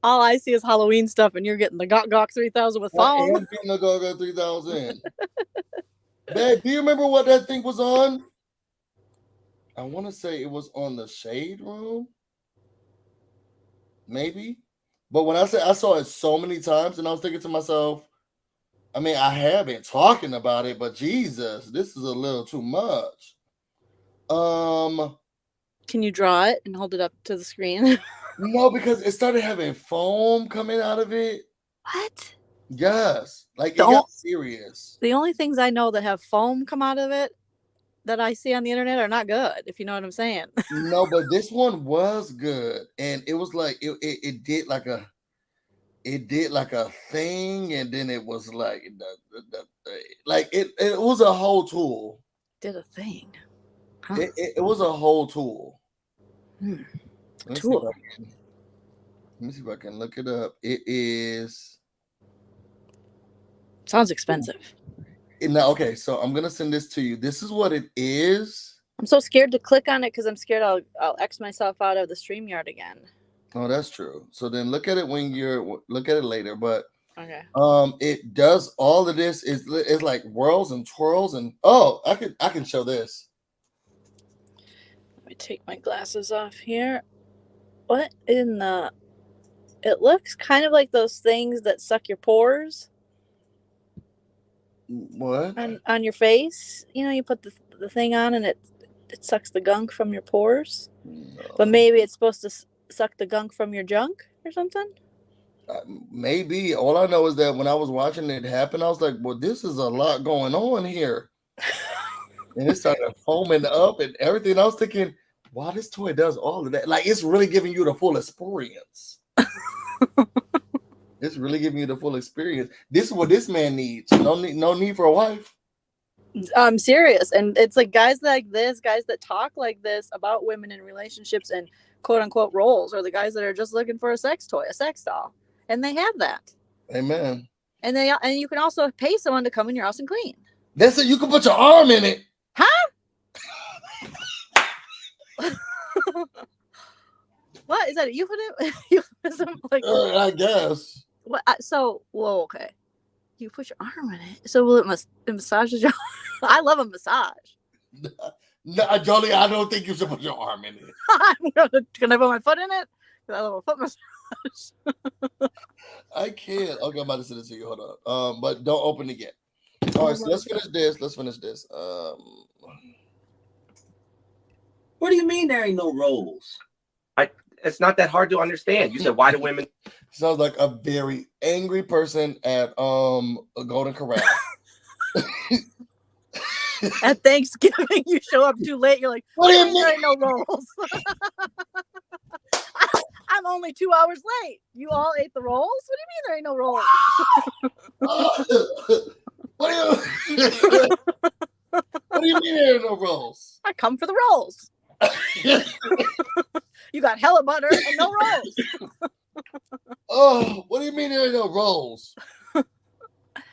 All I see is Halloween stuff, and you're getting the Gok Gok 3000 with I foam. am getting the Gok Gok 3000. Babe, do you remember what that thing was on? I want to say it was on the Shade Room. Maybe. But when I saw it so many times, and I was thinking to myself, I mean, I have been talking about it, but Jesus, this is a little too much. Can you draw it and hold it up to the screen? No, because it started having foam coming out of it. What? Yes. Like it got serious. The only things I know that have foam come out of it that I see on the internet are not good, if you know what I'm saying. No, but this one was good. And it was like it did like a thing, and then it was like it was a whole tool. Did a thing. Huh. It was a whole tool. Tool. Let me see if I can look it up. It is. Sounds expensive. Now, okay, so I'm gonna send this to you. This is what it is. I'm so scared to click on it because I'm scared I'll X myself out of the StreamYard again. Oh, that's true. So then look at it look at it later. But okay, it does all of this. It's like whirls and twirls and I can show this. Let me take my glasses off here. What in the? It looks kind of like those things that suck your pores. What? On your face, you put the thing on and it sucks the gunk from your pores. No. But maybe it's supposed to suck the gunk from your junk or something. Maybe. All I know is that when I was watching it happen, I was like, well, this is a lot going on here. And it started foaming up and everything. I was thinking, wow, this toy does all of that. Like, it's really giving you the full experience. It's really giving you the full experience. This is what this man needs. No need for a wife. I'm serious. And it's like guys like this, guys that talk like this about women in relationships and quote unquote roles, are the guys that are just looking for a sex toy, a sex doll. And they have that. Amen. And you can also pay someone to come in your house and clean. That's it. You can put your arm in it. Huh? What is that? A euphemism? Like, I guess. What? Okay. You put your arm in it. So will it massages your? I love a massage. No, Jolie, I don't think you should put your arm in it. Can I put my foot in it? I love a foot massage. I can't. Okay, I'm about to send it to you. Hold on. But don't open it yet. All right, so let's finish this. What do you mean there ain't no roles? It's not that hard to understand. You said, why do women? Sounds like a very angry person at a Golden Corral. At Thanksgiving, you show up too late. You're like, what do you mean there ain't no rolls? I'm only 2 hours late. You all ate the rolls? What do you mean there ain't no rolls? What do you mean there ain't no rolls? I come for the rolls. You got hella butter and no rolls. Oh, what do you mean there ain't no rolls?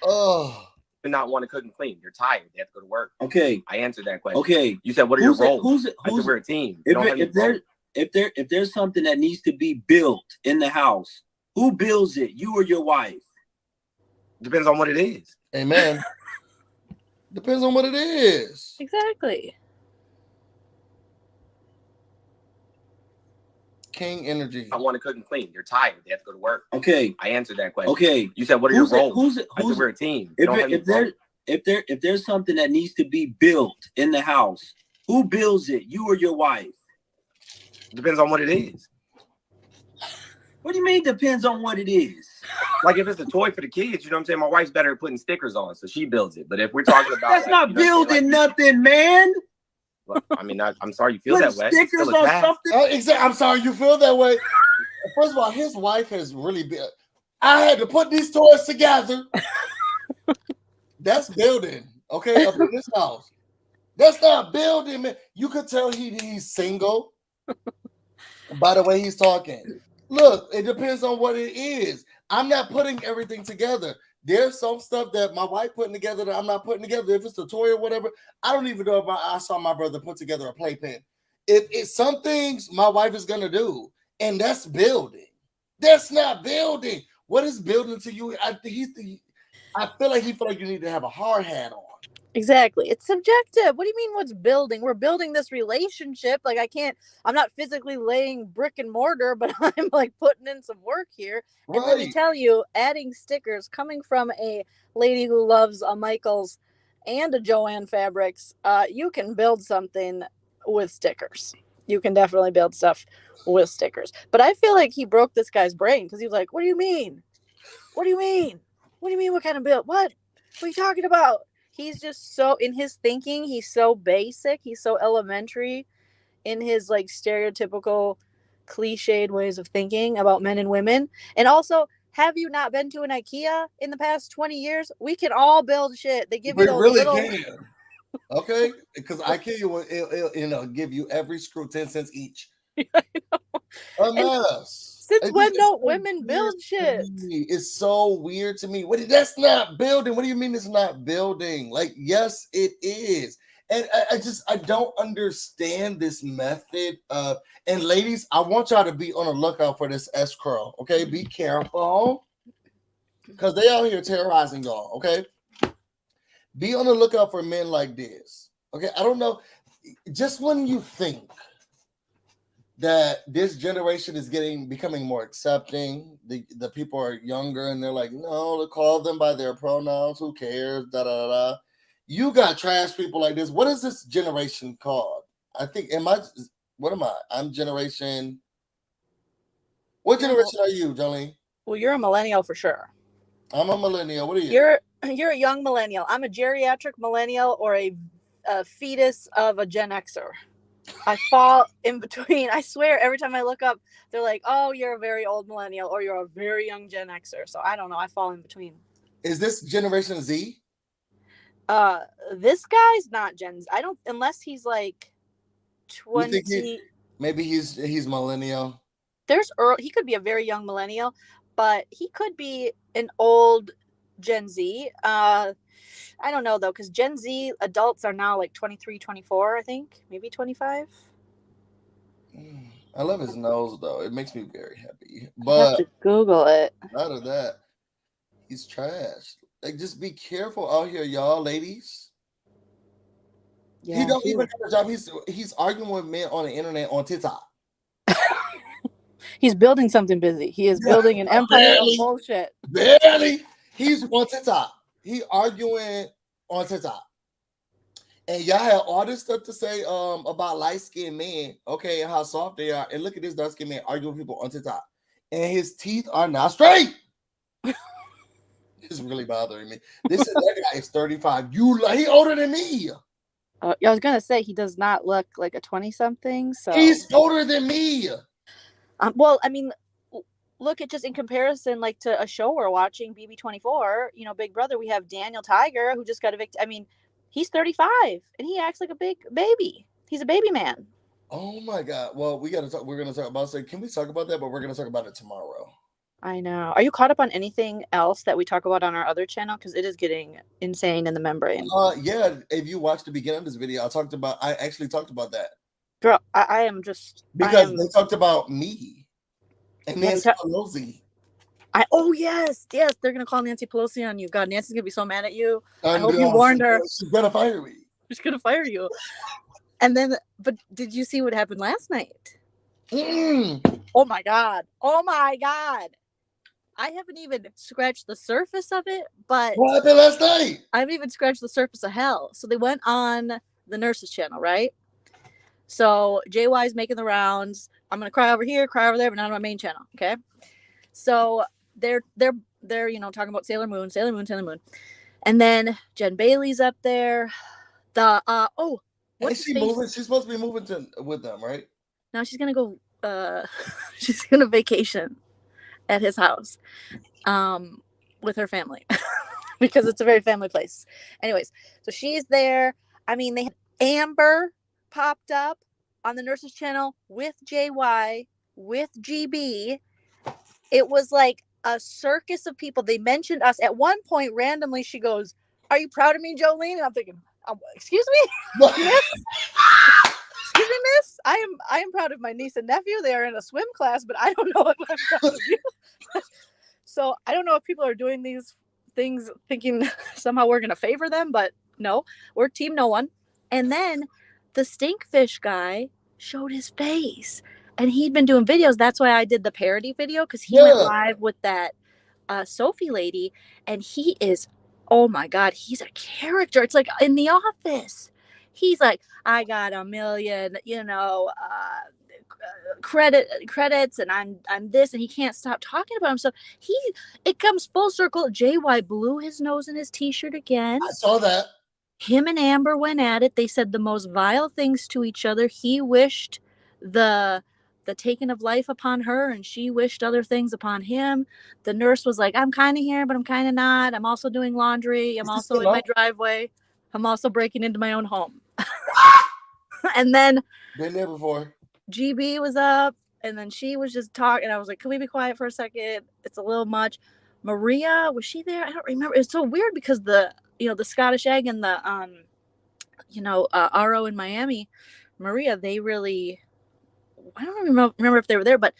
Oh. Not want to cook and clean. You're tired. They have to go to work. Okay. I answered that question. Okay. You said, what are your roles? I said, we're a team. If there's something that needs to be built in the house, who builds it? You or your wife? Depends on what it is. Amen. Depends on what it is. Exactly. King energy. I want to cook and clean. You're tired. They have to go to work. Okay. I answered that question. Okay. You said, what are your roles? I said, we're a team. If there's something that needs to be built in the house, who builds it? You or your wife? Depends on what it is. What do you mean depends on what it is? Like if it's a toy for the kids, you know what I'm saying? My wife's better at putting stickers on, so she builds it. But if we're talking about That's like, not you know what I'm saying, building like, nothing, man. well, I mean, I'm sorry you feel Put that way. It's stickers still on attached. something. Exactly. I'm sorry you feel that way. First of all, his wife has really been. I had to put these toys together. That's building, okay, up in this house. That's not building, man. You could tell he's single by the way he's talking. Look, it depends on what it is. I'm not putting everything together. There's some stuff that my wife putting together that I'm not putting together. If it's a toy or whatever, I don't even know if I saw my brother put together a playpen. If it's some things my wife is gonna do, and that's building. That's not building. What is building to you? I feel like he feel like you need to have a hard hat on. Exactly. It's subjective. What do you mean what's building? We're building this relationship. Like I'm not physically laying brick and mortar, but I'm like putting in some work here. And let me tell you, adding stickers coming from a lady who loves a Michaels and a Joanne Fabrics, you can build something with stickers. You can definitely build stuff with stickers. But I feel like he broke this guy's brain because he was like, what do you mean? What do you mean? What do you mean? What kind of build? What are you talking about? He's just so in his thinking, he's so basic, he's so elementary in his like stereotypical cliched ways of thinking about men and women. And also, have you not been to an IKEA in the past 20 years? We can all build shit. They give you those really little can. Okay, because IKEA will give you every screw 10 cents each. A mess. Since when don't women build shit? It's so weird to me. That's not building. What do you mean it's not building? Like, yes, it is. And I don't understand this method of, and ladies, I want y'all to be on the lookout for this S curl. Okay, be careful. Because they out here terrorizing y'all, okay? Be on the lookout for men like this. Okay, I don't know. Just when you think that this generation is becoming more accepting, the people are younger and they're like, no, call them by their pronouns, who cares, da da da. You got trash people like this. What is this generation called? I think what am I? I'm generation. What generation are you, Jolene? Well, you're a millennial for sure. I'm a millennial. What are you? You're a young millennial. I'm a geriatric millennial or a fetus of a Gen Xer. I fall in between. I swear, every time I look up, they're like, oh, you're a very old millennial or you're a very young Gen Xer. So I don't know. I fall in between. Is this Generation Z? This guy's not Gen Z. I don't, unless he's like 20. Maybe he's millennial. He could be a very young millennial, but he could be an old Gen Z. I don't know though, because Gen Z adults are now like 23, 24, I think, maybe 25. I love his nose though. It makes me very happy. But I have to Google it. Out of that, he's trash. Like, just be careful out here, y'all, ladies. Yeah, he don't even have a job. He's arguing with men on the internet on TikTok. He's building something busy. He is building an empire of bullshit. Barely. He's on TikTok. He arguing on TikTok. And y'all have all this stuff to say about light-skinned men, okay, and how soft they are. And look at this dark-skinned man arguing with people on TikTok. And his teeth are not straight. It's really bothering me. That guy is 35. He older than me. I was gonna say he does not look like a 20-something. So he's older than me. Well, I mean, look at just in comparison, like to a show we're watching, BB24. You know, Big Brother. We have Daniel Tiger, who just got evicted. I mean, he's 35 and he acts like a big baby. He's a baby man. Oh my God. Well, we're gonna talk about. So can we talk about that? But we're gonna talk about it tomorrow. I know. Are you caught up on anything else that we talk about on our other channel? Because it is getting insane in the membrane. Yeah. If you watch the beginning of this video, I actually talked about that. Girl, I am just because they talked about me and Nancy Pelosi. Oh yes, they're gonna call Nancy Pelosi on you. God, Nancy's gonna be so mad at you. I hope you warned her. She's gonna fire me. She's gonna fire you. And then, but did you see what happened last night? Oh my God. I haven't even scratched the surface of it, but what happened last night? I haven't even scratched the surface of hell. So they went on the nurse's channel, right? So JY's making the rounds. I'm gonna cry over here, cry over there, but not on my main channel. Okay. So they're talking about Sailor Moon, and then Jen Bailey's up there. The Is she moving? She's supposed to be moving with them, right? Now she's gonna go. She's gonna vacation at his house, with her family, because it's a very family place. Anyways, so she's there. I mean, they had Amber popped up on the Nurses Channel with JY, with GB. It was like a circus of people. They mentioned us at one point randomly. She goes, "Are you proud of me, Jolene?" And I'm thinking, "Excuse me, miss? Excuse me, miss. I am proud of my niece and nephew. They are in a swim class, but I don't know if I'm proud of you." So I don't know if people are doing these things thinking somehow we're gonna favor them, but no, we're team no one. And then the Stinkfish guy showed his face, and he'd been doing videos. That's why I did the parody video, because he went live with that Sophie lady, and he is, oh my god, he's a character. It's like in The Office. He's like, I got 1 million, credits, and I'm this, and he can't stop talking about himself. It comes full circle. JY blew his nose in his t-shirt again. I saw that. Him and Amber went at it. They said the most vile things to each other. He wished the taking of life upon her, and she wished other things upon him. The nurse was like, I'm kind of here, but I'm kind of not. I'm also doing laundry. I'm also in my driveway. I'm also breaking into my own home. And then been there before. GB was up, and then she was just talking. I was like, can we be quiet for a second? It's a little much. Maria, was she there? I don't remember. It's so weird because the Scottish egg and the RO in Miami, Maria, they really, I don't remember if they were there, but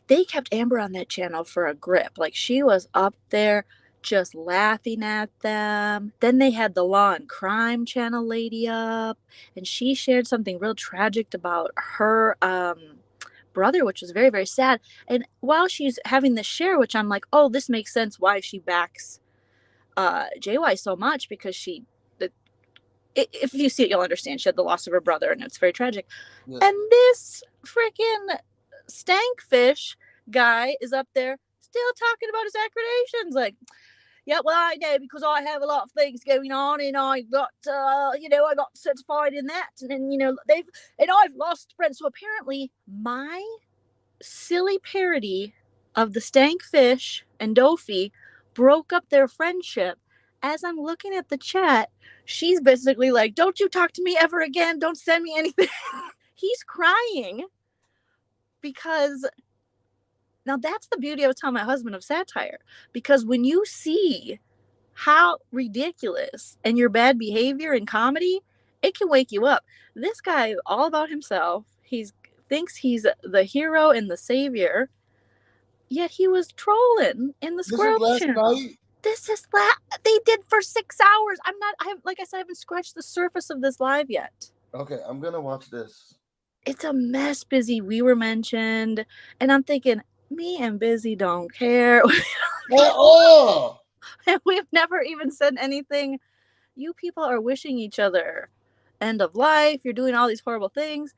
they kept Amber on that channel for a grip. Like, she was up there just laughing at them. Then they had the Law and Crime channel lady up, and she shared something real tragic about her brother, which was very, very sad. And while she's having this share, which I'm like, oh, this makes sense why she backs JY so much, because if you see it, you'll understand. She had the loss of her brother, and it's very tragic. Yeah. And this freaking Stankfish guy is up there still talking about his accreditations. Like, yeah, well, I know, because I have a lot of things going on, and I got, I got certified in that, and then, I've lost friends. So apparently, my silly parody of the Stankfish and Dofi broke up their friendship. As I'm looking at the chat, she's basically like, don't you talk to me ever again. Don't send me anything. He's crying because now that's the beauty I was telling my husband of satire, because when you see how ridiculous and your bad behavior in comedy, it can wake you up. This guy is all about himself. He thinks he's the hero and the savior, yet he was trolling in the Squirrel channel. They did for 6 hours. Like I said, I haven't scratched the surface of this live yet. Okay, I'm gonna watch this. It's a mess, Busy. We were mentioned, and I'm thinking, me and Busy don't care. And we've never even said anything. You people are wishing each other end of life. You're doing all these horrible things,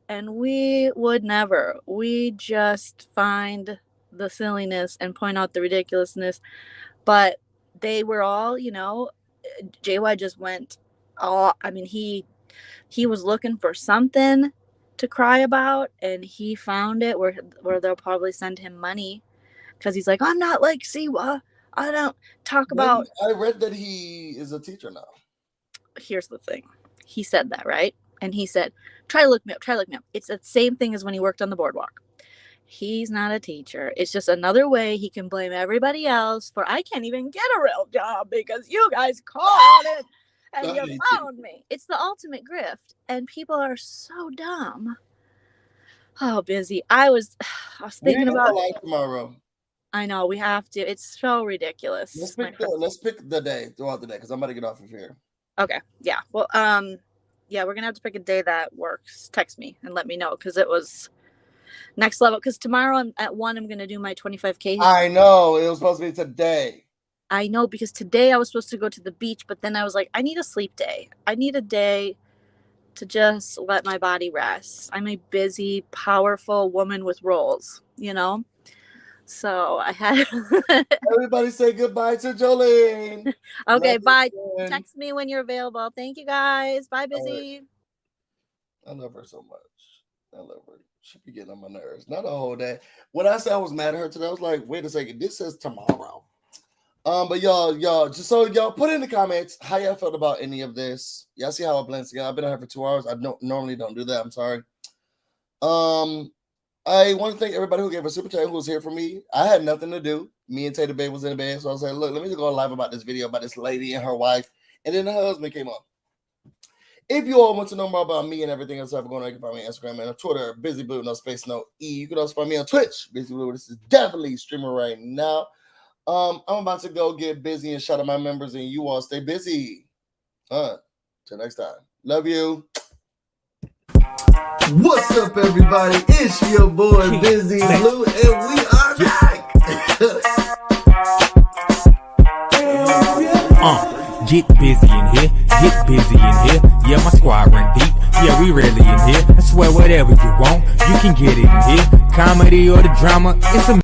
and we would never. We just find the silliness and point out the ridiculousness. But they were all, JY just went all, he was looking for something to cry about, and he found it where they'll probably send him money, because he's like, I'm not like Siwa. I don't talk about. I read that he is a teacher now. Here's the thing. He said that, right? And he said, try to look me up. It's the same thing as when he worked on the boardwalk. He's not a teacher. It's just another way he can blame everybody else for, I can't even get a real job because you guys called it and you found me. It's the ultimate grift, and people are so dumb. Oh, Busy. I was thinking about tomorrow. I know, we have to. It's so ridiculous. Let's pick the day throughout the day, because I'm about to get off of here. Okay. Yeah. Well, yeah, we're gonna have to pick a day that works. Text me and let me know, because it was next level. Because tomorrow at 1, I'm gonna do my 25K. I know, it was supposed to be today. I know, because today I was supposed to go to the beach, but then I was like, I need a sleep day. I need a day to just let my body rest. I'm a busy, powerful woman with roles, So I had. Everybody say goodbye to Jolene. Okay, Love bye. you, Text me when you're available. Thank you guys. Bye, Busy. I love her so much. I love her. She be getting on my nerves. Not a whole day. When I said I was mad at her today, I was like, wait a second, this says tomorrow. But y'all, just so y'all put in the comments how y'all felt about any of this. Y'all see how it blends together. I've been on here for 2 hours. I normally don't do that. I'm sorry. I want to thank everybody who gave a super chat who was here for me. I had nothing to do. Me and Tater Babe was in the bed, so I was like, look, let me just go live about this video about this lady and her wife. And then her husband came on. If you all want to know more about me and everything else, I'm going to find me on Instagram and on Twitter, BusyBlu, no space, no E. You can also find me on Twitch, BusyBlu. This is definitely streaming right now. I'm about to go get busy and shout out my members, and you all stay busy. Till next time. Love you. What's up, everybody? It's your boy BusyBlu, and we are back. Get busy in here, get busy in here. Yeah, my squad run deep. Yeah, we really in here. I swear, whatever you want, you can get it in here. Comedy or the drama, it's a